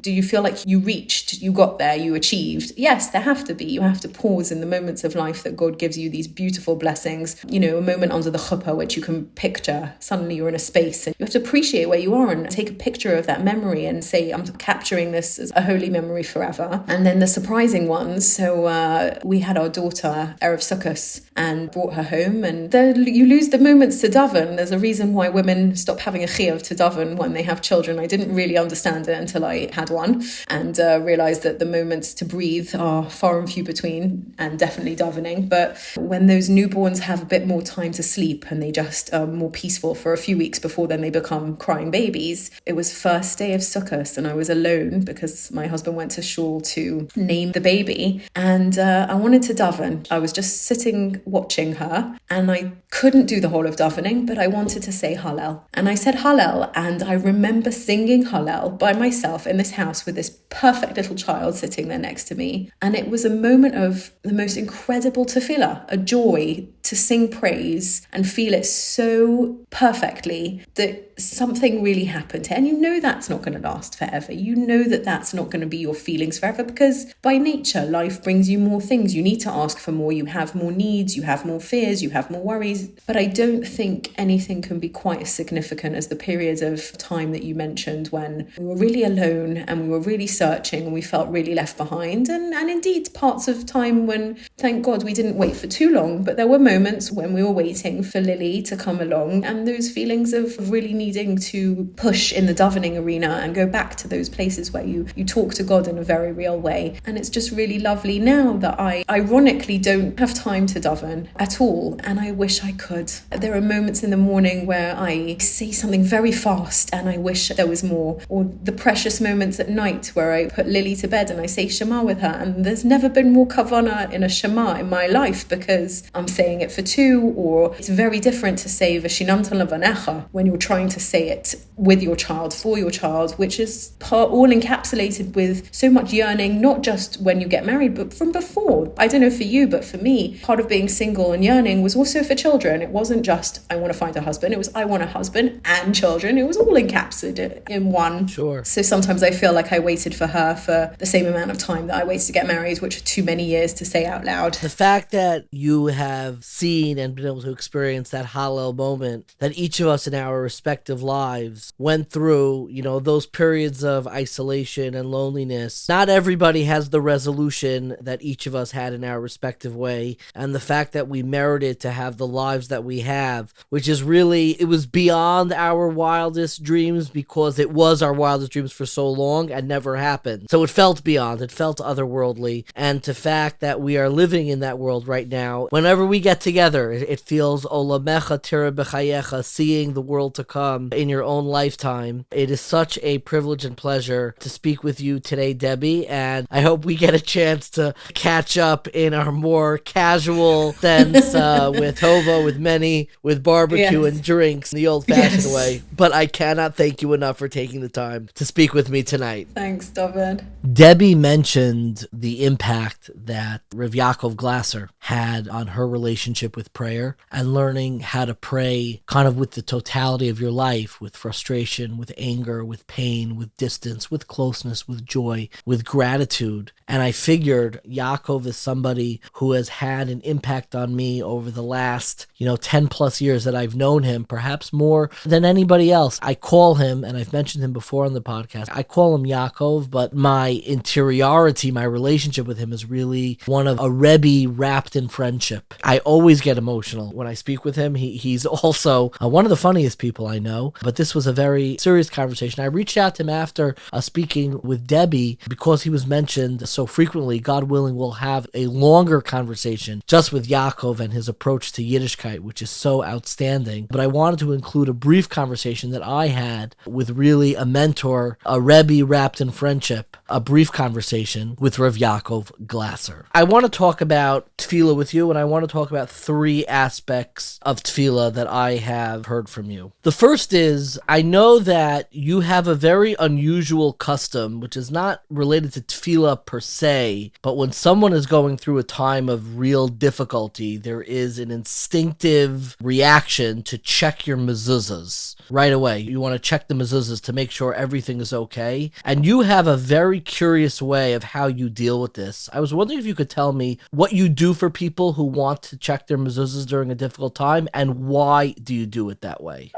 do you feel like you reached, you got there, you achieved? Yes, there have to be. You have to pause in the moments of life that God gives you these beautiful blessings. A moment under the chuppah, which you can picture. Suddenly you're in a space and you have to appreciate where you are and take a picture of that memory and say, I'm capturing this as a holy memory forever. And then the surprising ones. So we had our daughter, Erev Sukkos, and brought her home. And you lose the moments to daven. There's a reason why women stop having a chiyuv to daven when they have children. I didn't really understand it until I had one and realized that the moments to breathe are far and few between, and definitely davening. But when those newborns have a bit more time to sleep and they just are more peaceful for a few weeks before then they become crying babies. It was first day of Sukkot and I was alone because my husband went to shul to name the baby, and I wanted to daven. I was just sitting watching her and I couldn't do the whole of davening, but I wanted to say Hallel. And I said Hallel, and I remember singing Hallel by myself in this house with this perfect little child sitting there next to me. And it was a moment of the most incredible tefillah, a joy to sing praise and feel it so perfectly that something really happened here. And you know that's not going to last forever. You know that that's not going to be your feelings forever, because by nature, life brings you more things. You need to ask for more. You have more needs, you have more fears, you have more worries. But I don't think anything can be quite as significant as the periods of time that you mentioned when we were really alone and we were really searching and we felt really left behind. And indeed, parts of time when, thank God, we didn't wait for too long, but there were moments when we were waiting for Lily to come along, and those feelings of really needing to push in the davening arena and go back to those places where you talk to God in a very real way. And it's just really lovely now that I ironically don't have time to daven at all, and I wish I could. There are moments in the morning where I say something very fast and I wish there was more, or the precious moments at night where I put Lily to bed and I say Shema with her, and there's never been more kavanah in a Shema in my life because I'm saying it for two, or it's very different to say V'shinamta levanecha when you're trying to say it with your child, for your child, which is all encapsulated with so much yearning, not just when you get married, but from before. I don't know for you, but for me, part of being single and yearning was also for children. It wasn't just, I want to find a husband. It was, I want a husband and children. It was all encapsulated in one. Sure. So sometimes I feel like I waited for her for the same amount of time that I waited to get married, which are too many years to say out loud. The fact that you have seen and been able to experience that Hallel moment that each of us in our respective lives went through, those periods of isolation and loneliness. Not everybody has the resolution that each of us had in our respective way. And the fact that we merited to have the lives that we have, which is really, it was beyond our wildest dreams because it was our wildest dreams for so long and never happened. So it felt beyond, it felt otherworldly. And the fact that we are living in that world right now, whenever we get together, it feels olamecha tira b'chayecha, seeing the world to come in your own lifetime. It is such a privilege and pleasure to speak with you today, Debbie, and I hope we get a chance to catch up in our more casual sense with Hova, with many, with barbecue and drinks in the old-fashioned way. But I cannot thank you enough for taking the time to speak with me tonight. Thanks, David. Debbie mentioned the impact that Rabbi Yaakov Glasser had on her relationship with prayer and learning how to pray kind of with the totality of your life, with frustration, with anger, with pain, with distance, with closeness, with joy, with gratitude. And I figured Yaakov is somebody who has had an impact on me over the last, 10 plus years that I've known him, perhaps more than anybody else. I call him, and I've mentioned him before on the podcast, I call him Yaakov, but my interiority, my relationship with him is really one of a Rebbe wrapped in friendship. I always get emotional when I speak with him. He's also one of the funniest people I know, but this was a very serious conversation. I reached out to him after speaking with Debbie because he was mentioned so frequently. God willing, we'll have a longer conversation just with Yaakov and his approach to Yiddishkeit, which is so outstanding. But I wanted to include a brief conversation that I had with really a mentor, a Rebbe wrapped in friendship, a brief conversation with Rav Yaakov Glasser. I want to talk about tefillah with you, and I want to talk about three aspects of tefillah that I have heard from you. The first is, I know that you have a very unusual custom, which is not related to tefillah per se, but when someone is going through a time of real difficulty, there is an instinctive reaction to check your mezuzahs right away. You want to check the mezuzahs to make sure everything is okay. And you have a very curious way of how you deal with this. I was wondering if you could tell me what you do for people who want to check their mezuzahs during a difficult time, and why do you do it that way?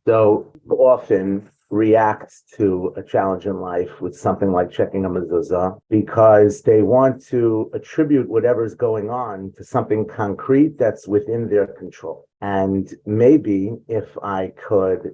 So often react to a challenge in life with something like checking a mezuzah because they want to attribute whatever's going on to something concrete that's within their control. And maybe if I could,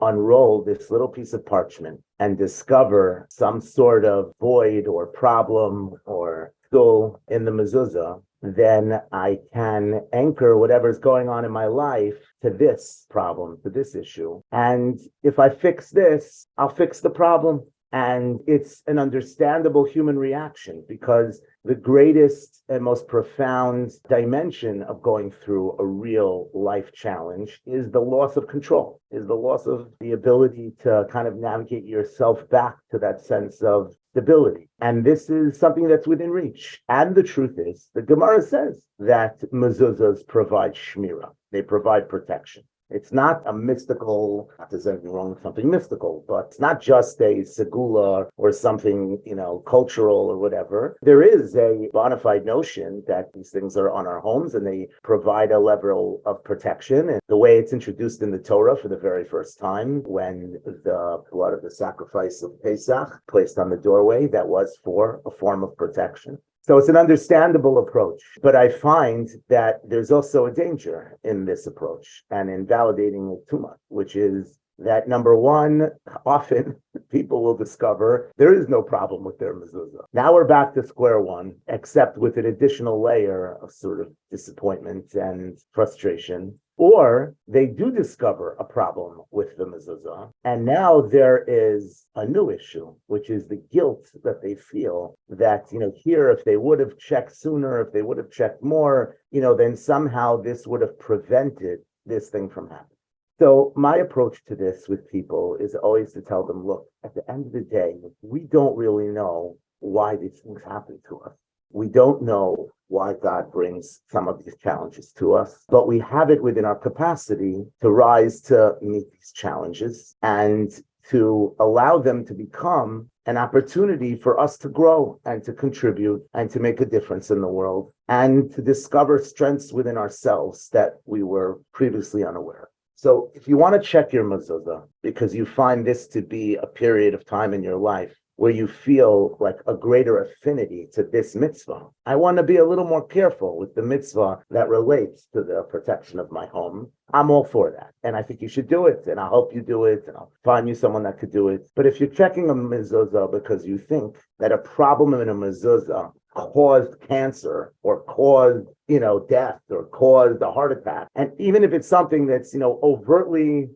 unroll this little piece of parchment and discover some sort of void or problem or tool in the mezuzah, then I can anchor whatever's going on in my life to this problem, to this issue. And if I fix this, I'll fix the problem. And it's an understandable human reaction because the greatest and most profound dimension of going through a real life challenge is the loss of control, is the loss of the ability to kind of navigate yourself back to that sense of stability. And this is something that's within reach. And the truth is, the Gemara says that mezuzahs provide shmira. They provide protection. It's not a mystical, not there's anything wrong with something mystical, but it's not just a segula or something, cultural or whatever. There is a bona fide notion that these things are on our homes and they provide a level of protection. And the way it's introduced in the Torah for the very first time, when the blood of the sacrifice of Pesach placed on the doorway, that was for a form of protection. So it's an understandable approach, but I find that there's also a danger in this approach and in validating it too much, which is that number one, often people will discover there is no problem with their mezuzah. Now we're back to square one, except with an additional layer of sort of disappointment and frustration. Or they do discover a problem with the mezuzah, and now there is a new issue, which is the guilt that they feel that, here, if they would have checked sooner, if they would have checked more, then somehow this would have prevented this thing from happening. So my approach to this with people is always to tell them, look, at the end of the day, we don't really know why these things happen to us. We don't know why God brings some of these challenges to us, but we have it within our capacity to rise to meet these challenges and to allow them to become an opportunity for us to grow and to contribute and to make a difference in the world and to discover strengths within ourselves that we were previously unaware of. So if you want to check your mezuzah because you find this to be a period of time in your life where you feel like a greater affinity to this mitzvah, I want to be a little more careful with the mitzvah that relates to the protection of my home. I'm all for that. And I think you should do it. And I'll help you do it. And I'll find you someone that could do it. But if you're checking a mezuzah because you think that a problem in a mezuzah caused cancer or caused, death or caused a heart attack, and even if it's something that's, overtly,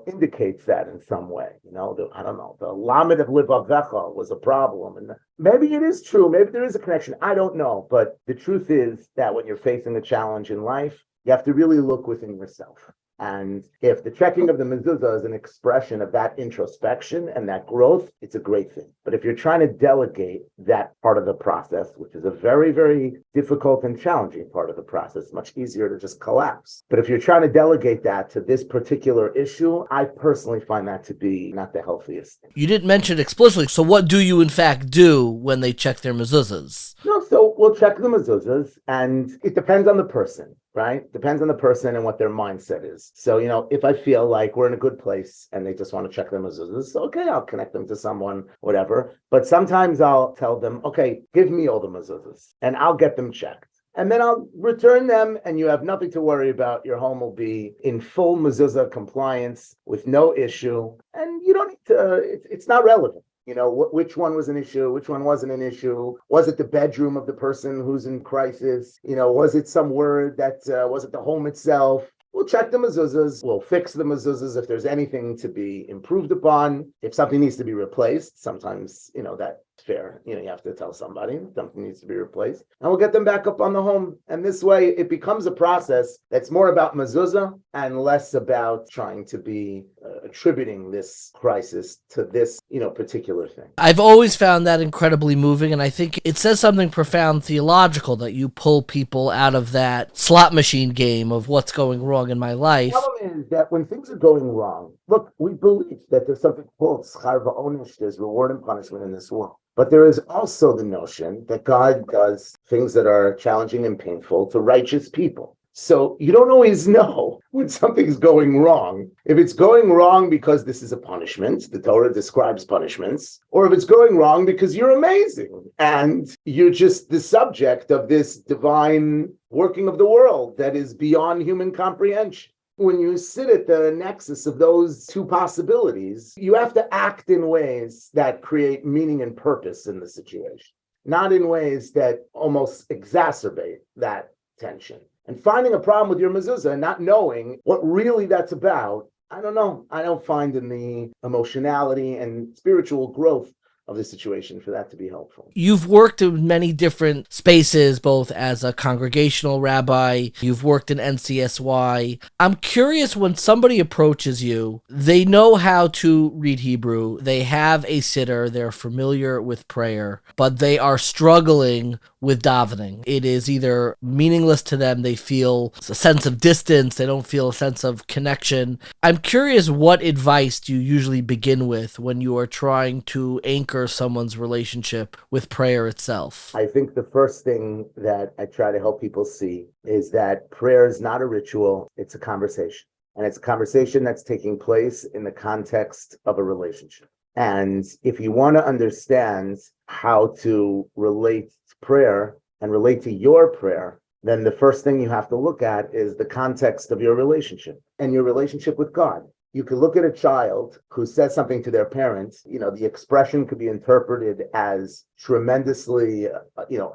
indicates that in some way, I don't know, the lamed of livavecha was a problem. And maybe it is true. Maybe there is a connection. I don't know. But the truth is that when you're facing a challenge in life, you have to really look within yourself. And if the checking of the mezuzah is an expression of that introspection and that growth, it's a great thing. But if you're trying to delegate that part of the process, which is a very, very difficult and challenging part of the process, much easier to just collapse. But if you're trying to delegate that to this particular issue, I personally find that to be not the healthiest thing. You didn't mention explicitly, so what do you in fact do when they check their mezuzahs? No, so we'll check the mezuzahs, and it depends on the person, right? Depends on the person and what their mindset is. So, if I feel like we're in a good place and they just want to check their mezuzahs, okay, I'll connect them to someone, whatever. But sometimes I'll tell them, okay, give me all the mezuzahs and I'll get them checked. And then I'll return them, and you have nothing to worry about. Your home will be in full mezuzah compliance with no issue. And you don't need to, it's not relevant. Which one was an issue, which one wasn't an issue. Was it the bedroom of the person who's in crisis? Was it some word that, was it the home itself? We'll check the mezuzahs. We'll fix the mezuzahs if there's anything to be improved upon. If something needs to be replaced, sometimes, that's fair. You have to tell somebody something needs to be replaced. And we'll get them back up on the home. And this way, it becomes a process that's more about mezuzah and less about trying to be attributing this crisis to this, particular thing. I've always found that incredibly moving, and I think it says something profound theological that you pull people out of that slot machine game of what's going wrong in my life. The problem is that when things are going wrong, look, we believe that there's something called schar va'onish, there's reward and punishment in this world. But there is also the notion that God does things that are challenging and painful to righteous people. So you don't always know when something's going wrong. If it's going wrong because this is a punishment, the Torah describes punishments, or if it's going wrong because you're amazing and you're just the subject of this divine working of the world that is beyond human comprehension. When you sit at the nexus of those two possibilities, you have to act in ways that create meaning and purpose in the situation, not in ways that almost exacerbate that tension. And finding a problem with your mezuzah and not knowing what really that's about, I don't know. I don't find in the emotionality and spiritual growth of the situation for that to be helpful. You've worked in many different spaces, both as a congregational rabbi, you've worked in NCSY. I'm curious, when somebody approaches you, they know how to read Hebrew, they have a siddur, they're familiar with prayer, but they are struggling with davening. It is either meaningless to them, they feel a sense of distance, they don't feel a sense of connection. I'm curious, what advice do you usually begin with when you are trying to anchor someone's relationship with prayer itself? I think the first thing that I try to help people see is that prayer is not a ritual, it's a conversation. And it's a conversation that's taking place in the context of a relationship. And if you want to understand how to relate to prayer and relate to your prayer, then the first thing you have to look at is the context of your relationship and your relationship with God. You could look at a child who says something to their parents, the expression could be interpreted as tremendously,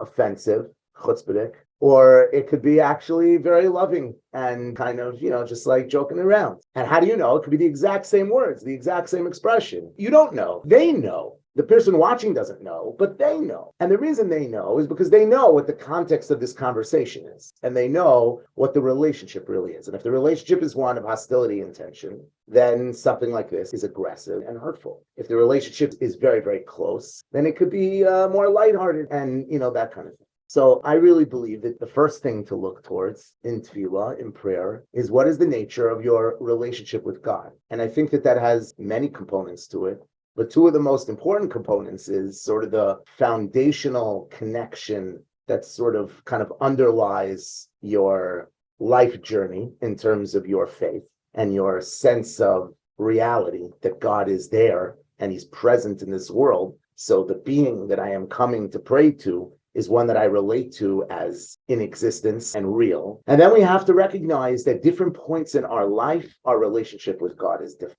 offensive, chutzpahdik, or it could be actually very loving and kind of, just like joking around. And how do you know? It could be the exact same words, the exact same expression. You don't know. They know. The person watching doesn't know, but they know. And the reason they know is because they know what the context of this conversation is. And they know what the relationship really is. And if the relationship is one of hostility and tension, then something like this is aggressive and hurtful. If the relationship is very, very close, then it could be more lighthearted and, that kind of thing. So I really believe that the first thing to look towards in tefillah, in prayer, is what is the nature of your relationship with God. And I think that has many components to it. But two of the most important components is sort of the foundational connection that sort of kind of underlies your life journey in terms of your faith and your sense of reality that God is there and he's present in this world. So the being that I am coming to pray to is one that I relate to as in existence and real. And then we have to recognize that different points in our life, our relationship with God is different,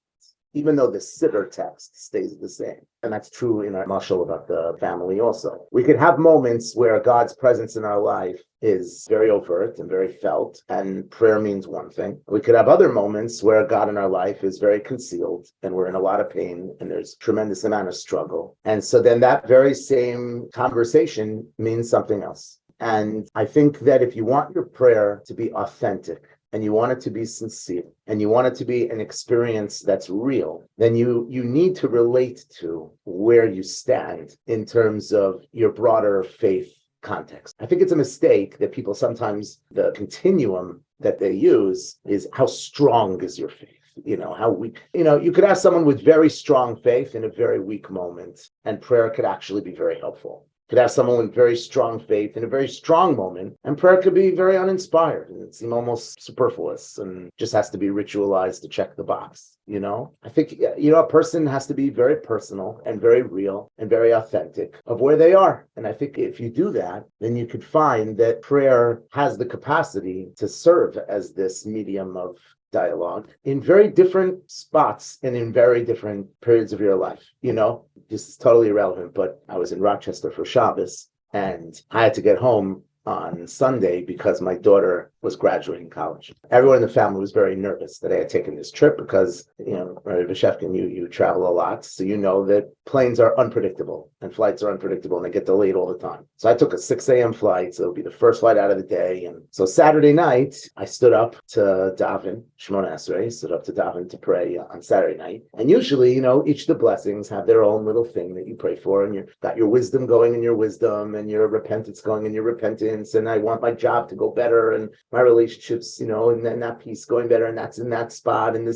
even though the siddur text stays the same. And that's true in our mashal about the family also. We could have moments where God's presence in our life is very overt and very felt, and prayer means one thing. We could have other moments where God in our life is very concealed, and we're in a lot of pain, and there's tremendous amount of struggle. And so then that very same conversation means something else. And I think that if you want your prayer to be authentic, and you want it to be sincere, and you want it to be an experience that's real, then you need to relate to where you stand in terms of your broader faith context. I think it's a mistake that people sometimes, the continuum that they use is how strong is your faith? How weak. You could have someone with very strong faith in a very weak moment, and prayer could actually be very helpful. Could have someone with very strong faith in a very strong moment, and prayer could be very uninspired and seem almost superfluous and just has to be ritualized to check the box. I think, a person has to be very personal and very real and very authentic of where they are. And I think if you do that, then you could find that prayer has the capacity to serve as this medium of dialogue in very different spots and in very different periods of your life. This is totally irrelevant, but I was in Rochester for Shabbos and I had to get home on Sunday because my daughter was graduating college. Everyone in the family was very nervous that I had taken this trip because, Rabbi Shefkin, you travel a lot, so you know that planes are unpredictable and flights are unpredictable and they get delayed all the time. So I took a 6 a.m. flight, so it'll be the first flight out of the day. And so Saturday night, I stood up to daven, Shemona Esrei, stood up to daven to pray on Saturday night. And usually, each of the blessings have their own little thing that you pray for, and you've got your wisdom going in your wisdom and your repentance going in your repentance. And I want my job to go better and my relationships, and then that piece going better, and that's in that spot, and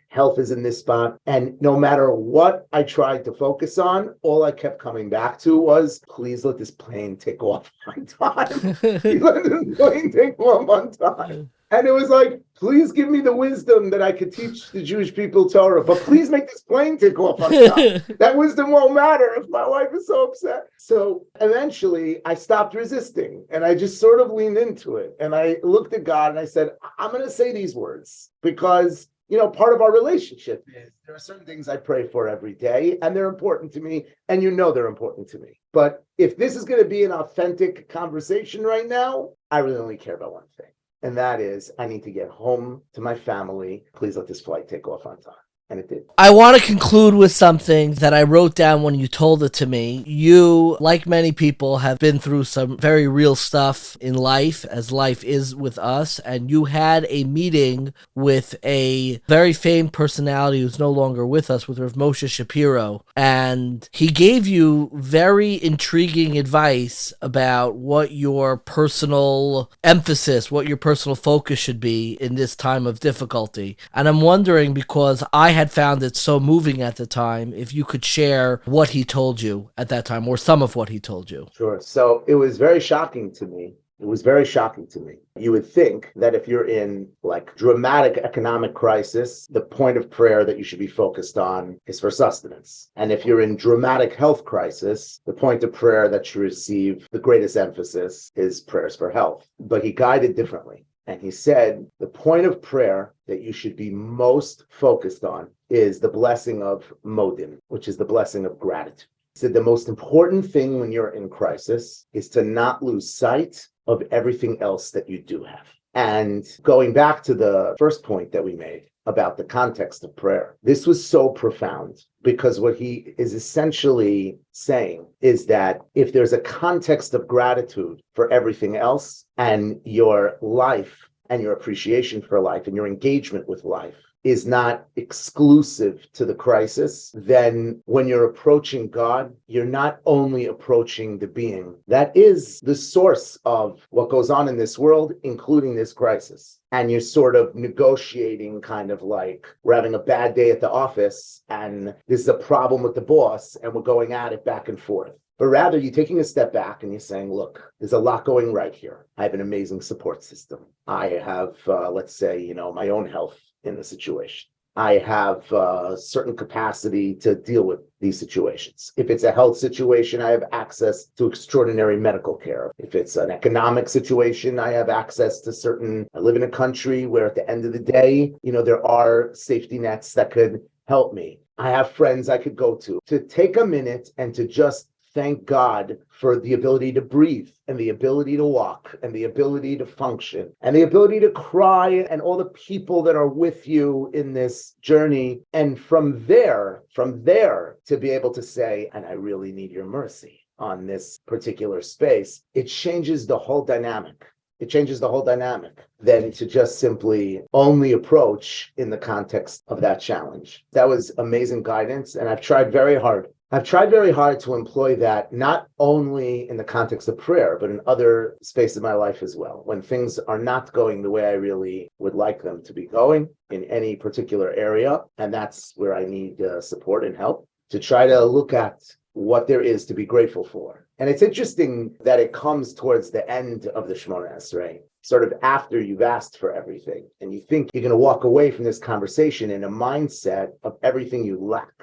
health is in this spot. And no matter what I tried to focus on, all I kept coming back to was, please let this plane take off on time. Please let this plane take off on time. And it was like, please give me the wisdom that I could teach the Jewish people Torah, but please make this plane take off on time. That wisdom won't matter if my wife is so upset. So eventually I stopped resisting and I just sort of leaned into it. And I looked at God and I said, I'm going to say these words because part of our relationship is there are certain things I pray for every day and they're important to me and they're important to me. But if this is going to be an authentic conversation right now, I really only care about one thing. And that is, I need to get home to my family. Please let this flight take off on time. And it did. I want to conclude with something that I wrote down when you told it to me. You, like many people, have been through some very real stuff in life, as life is with us, and you had a meeting with a very famed personality who's no longer with us, with Rav Moshe Shapiro, and he gave you very intriguing advice about what your personal emphasis, what your personal focus should be in this time of difficulty. And I'm wondering, because I had found it so moving at the time, if you could share what he told you at that time, or some of what he told you. Sure. So it was very shocking to me. It was very shocking to me. You would think that if you're in like dramatic economic crisis, the point of prayer that you should be focused on is for sustenance. And if you're in dramatic health crisis, the point of prayer that should receive the greatest emphasis is prayers for health. But he guided differently. And he said, the point of prayer that you should be most focused on is the blessing of modin, which is the blessing of gratitude. He said, the most important thing when you're in crisis is to not lose sight of everything else that you do have. And going back to the first point that we made about the context of prayer, this was so profound, because what he is essentially saying is that if there's a context of gratitude for everything else, and your life and your appreciation for life and your engagement with life is not exclusive to the crisis, then when you're approaching God, you're not only approaching the being that is the source of what goes on in this world, including this crisis. And you're sort of negotiating, kind of like we're having a bad day at the office and this is a problem with the boss and we're going at it back and forth. But rather, you're taking a step back and you're saying, look, there's a lot going right here. I have an amazing support system. I have, let's say, my own health in the situation. I have a certain capacity to deal with these situations. If it's a health situation, I have access to extraordinary medical care. If it's an economic situation, I have access to I live in a country where at the end of the day, there are safety nets that could help me. I have friends I could go to take a minute and to just thank God for the ability to breathe and the ability to walk and the ability to function and the ability to cry and all the people that are with you in this journey. And from there to be able to say, and I really need your mercy on this particular space, it changes the whole dynamic. It changes the whole dynamic than to just simply only approach in the context of that challenge. That was amazing guidance. And I've tried very hard to employ that, not only in the context of prayer, but in other spaces of my life as well. When things are not going the way I really would like them to be going in any particular area, and that's where I need support and help, to try to look at what there is to be grateful for. And it's interesting that it comes towards the end of the Shemona Esrei, sort of after you've asked for everything, and you think you're going to walk away from this conversation in a mindset of everything you lack,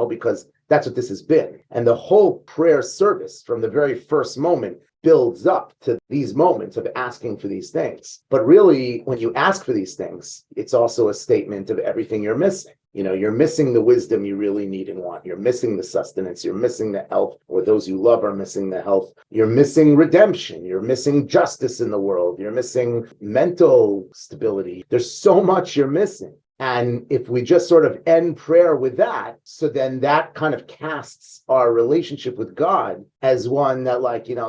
because that's what this has been. And the whole prayer service from the very first moment builds up to these moments of asking for these things. But really, when you ask for these things, it's also a statement of everything you're missing. You're missing the wisdom you really need and want. You're missing the sustenance. You're missing the health, or those you love are missing the health. You're missing redemption. You're missing justice in the world. You're missing mental stability. There's so much you're missing. And if we just sort of end prayer with that, so then that kind of casts our relationship with God as one that,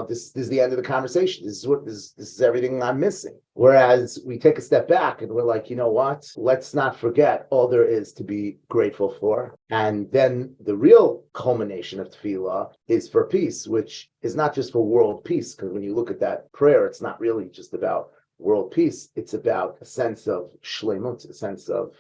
this is the end of the conversation. This is everything I'm missing. Whereas we take a step back and we're like, you know what? Let's not forget all there is to be grateful for. And then the real culmination of tefillah is for peace, which is not just for world peace, because when you look at that prayer, it's not really just about world peace. It's about a sense of shlemut, a sense of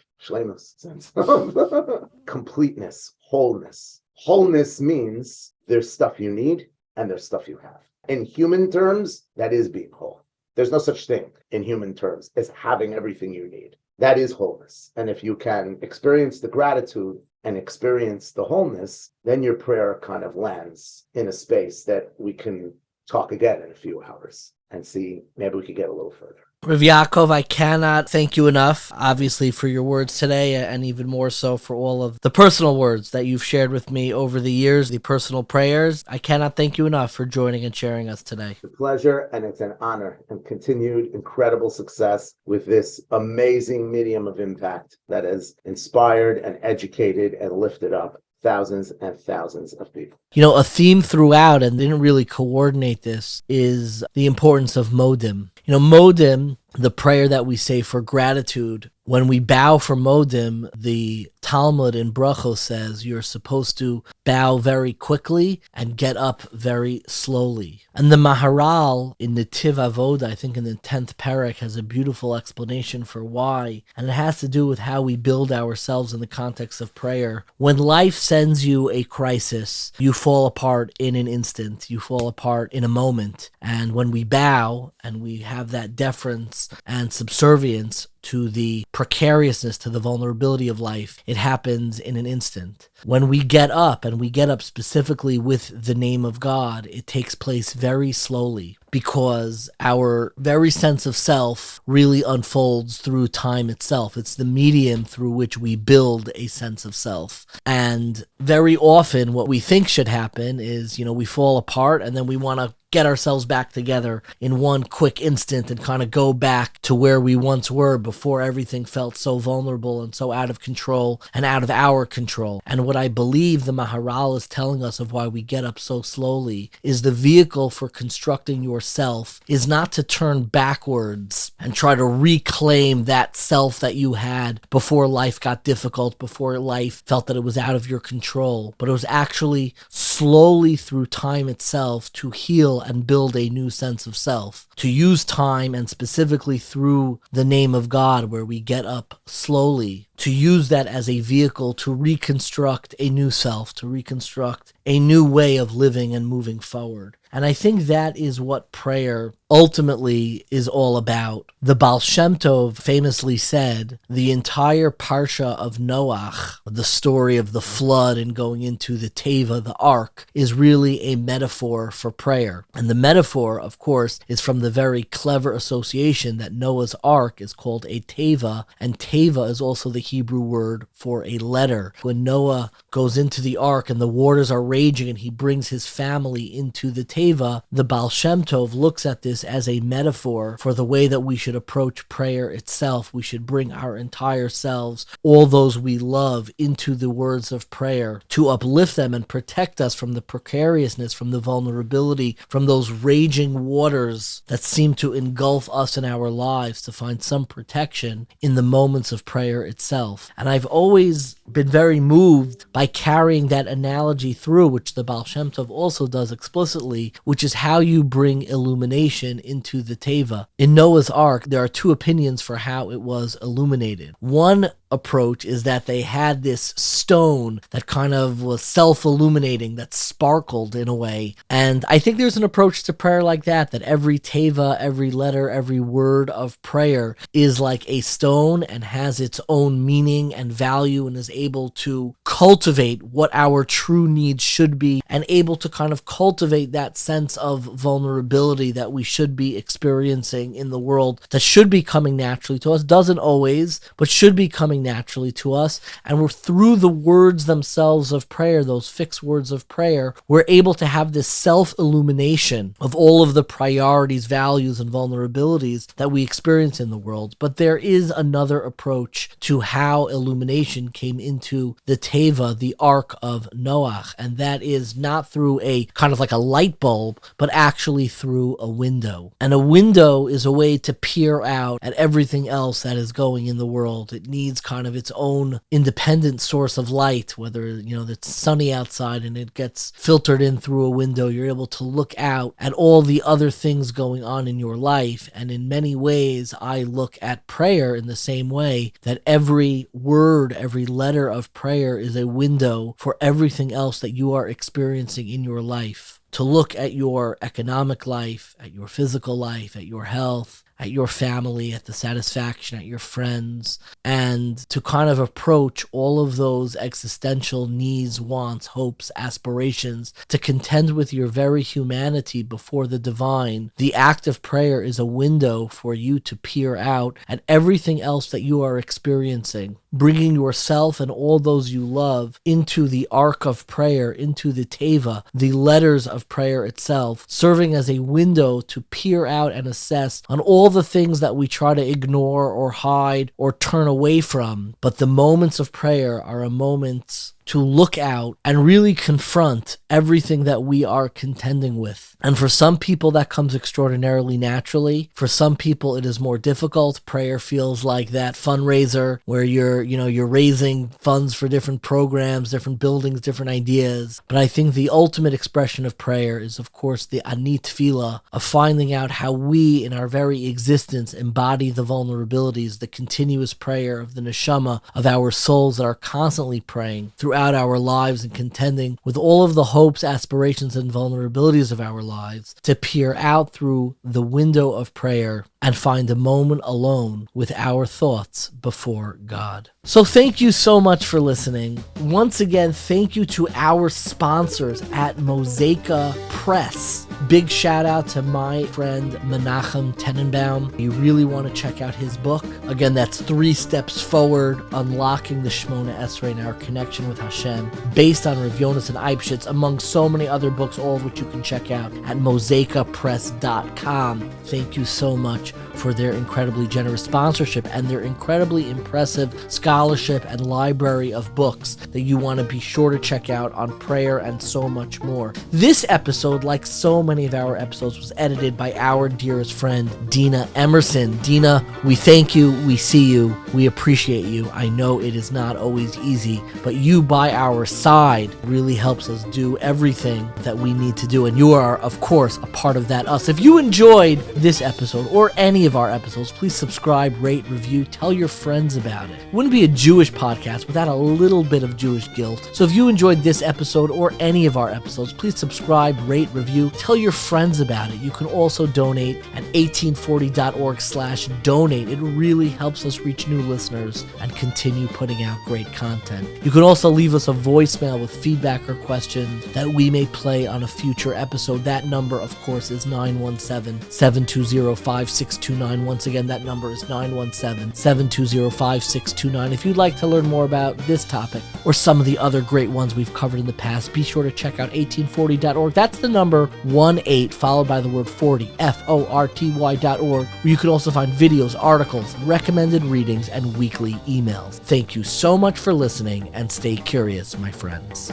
completeness, wholeness. Wholeness means there's stuff you need and there's stuff you have. In human terms, that is being whole. There's no such thing in human terms as having everything you need. That is wholeness. And if you can experience the gratitude and experience the wholeness, then your prayer kind of lands in a space that we can talk again in a few hours and see, maybe we could get a little further. Rabbi Yaakov, I cannot thank you enough, obviously, for your words today, and even more so for all of the personal words that you've shared with me over the years, the personal prayers. I cannot thank you enough for joining and sharing us today. It's a pleasure, and it's an honor, and continued incredible success with this amazing medium of impact that has inspired and educated and lifted up thousands and thousands of people. You know, a theme throughout, and they didn't really coordinate this, is the importance of modim. You know, modim, the prayer that we say for gratitude, when we bow for modim, the Talmud in Brachos says you're supposed to bow very quickly and get up very slowly. And the Maharal in the Tiv Avoda, I think in the 10th parak, has a beautiful explanation for why. And it has to do with how we build ourselves in the context of prayer. When life sends you a crisis, you fall apart in an instant. You fall apart in a moment. And when we bow and we have that deference and subservience to the precariousness, to the vulnerability of life, it happens in an instant. When we get up, and we get up specifically with the name of God, it takes place very slowly, because our very sense of self really unfolds through time itself. It's the medium through which we build a sense of self. And very often what we think should happen is, we fall apart and then we want to get ourselves back together in one quick instant and kind of go back to where we once were before everything felt so vulnerable and so out of control and out of our control. And what I believe the Maharal is telling us of why we get up so slowly is the vehicle for constructing yourself is not to turn backwards and try to reclaim that self that you had before life got difficult, before life felt that it was out of your control, but it was actually slowly through time itself to heal and build a new sense of self, to use time, and specifically through the name of God, where we get up slowly, to use that as a vehicle to reconstruct a new self, to reconstruct a new way of living and moving forward. And I think that is what prayer ultimately is all about. The Baal Shem Tov famously said, the entire Parsha of Noach, the story of the flood and going into the Teva, the ark, is really a metaphor for prayer. And the metaphor, of course, is from the very clever association that Noah's ark is called a Teva, and Teva is also the Hebrew word for a letter. When Noah goes into the ark and the waters are raging and he brings his family into the Teva, the Baal Shem Tov looks at this as a metaphor for the way that we should approach prayer itself. We should bring our entire selves, all those we love, into the words of prayer to uplift them and protect us from the precariousness, from the vulnerability, from those raging waters that seem to engulf us in our lives, to find some protection in the moments of prayer itself. And I've always been very moved by carrying that analogy through, which the Baal Shem Tov also does explicitly, which is how you bring illumination into the Teva. In Noah's Ark, there are two opinions for how it was illuminated. One approach is that they had this stone that kind of was self-illuminating, that sparkled in a way. And I think there's an approach to prayer like that every teva, every letter, every word of prayer is like a stone and has its own meaning and value and is able to cultivate what our true needs should be and able to kind of cultivate that sense of vulnerability that we should be experiencing in the world, that should be coming naturally to us. Doesn't always, but should be coming naturally to us. And we're through the words themselves of prayer, those fixed words of prayer, we're able to have this self-illumination of all of the priorities, values, and vulnerabilities that we experience in the world. But there is another approach to how illumination came into the Teva, the Ark of Noach, and that is not through a kind of like a light bulb, but actually through a window. And a window is a way to peer out at everything else that is going in the world. It needs kind of its own independent source of light, whether, it's sunny outside and it gets filtered in through a window. You're able to look out at all the other things going on in your life. And in many ways, I look at prayer in the same way, that every word, every letter of prayer is a window for everything else that you are experiencing in your life. To look at your economic life, at your physical life, at your health, at your family, at the satisfaction, at your friends, and to kind of approach all of those existential needs, wants, hopes, aspirations, to contend with your very humanity before the divine. The act of prayer is a window for you to peer out at everything else that you are experiencing, bringing yourself and all those you love into the ark of prayer, into the teva, the letters of prayer itself, serving as a window to peer out and assess on all the things that we try to ignore or hide or turn away from. But the moments of prayer are a moment to look out and really confront everything that we are contending with. And for some people that comes extraordinarily naturally. For some people it is more difficult. Prayer feels like that fundraiser where you're raising funds for different programs, different buildings, different ideas. But I think the ultimate expression of prayer is, of course, the ani tefillah, of finding out how we in our very existence embody the vulnerabilities, the continuous prayer of the neshama, of our souls that are constantly praying throughout our lives and contending with all of the hopes, aspirations, and vulnerabilities of our lives, to peer out through the window of prayer and find a moment alone with our thoughts before God. So thank you so much for listening. Once again, thank you to our sponsors at Mosaica Press. Big shout out to my friend Menachem Tenenbaum. You really want to check out his book. Again, that's 3 Steps Forward, Unlocking the Shemona Esrei and Our Connection with Hashem, based on Rav Yonas and Eibschitz, among so many other books, all of which you can check out at mosaicapress.com. Thank you so much for their incredibly generous sponsorship and their incredibly impressive scholarship and library of books that you want to be sure to check out on prayer and so much more. This episode, like so many of our episodes, was edited by our dearest friend, Dina Emerson. Dina, we thank you, we see you, we appreciate you. I know it is not always easy, but you by our side really helps us do everything that we need to do, and you are, of course, a part of that us. If you enjoyed this episode or any of our episodes, please subscribe, rate, review, tell your friends about it. It wouldn't be a Jewish podcast without a little bit of Jewish guilt. So if you enjoyed this episode or any of our episodes, please subscribe, rate, review, tell your friends about it. You can also donate at 1840.org/donate. It really helps us reach new listeners and continue putting out great content. You can also leave us a voicemail with feedback or questions that we may play on a future episode. That number, of course, is 917-720-5629. Once again, that number is 917-720-5629. If you'd like to learn more about this topic or some of the other great ones we've covered in the past, be sure to check out 1840.org. That's the number 18 followed by the word 40, FORTY.org, where you can also find videos, articles, recommended readings, and weekly emails. Thank you so much for listening, and stay curious, my friends.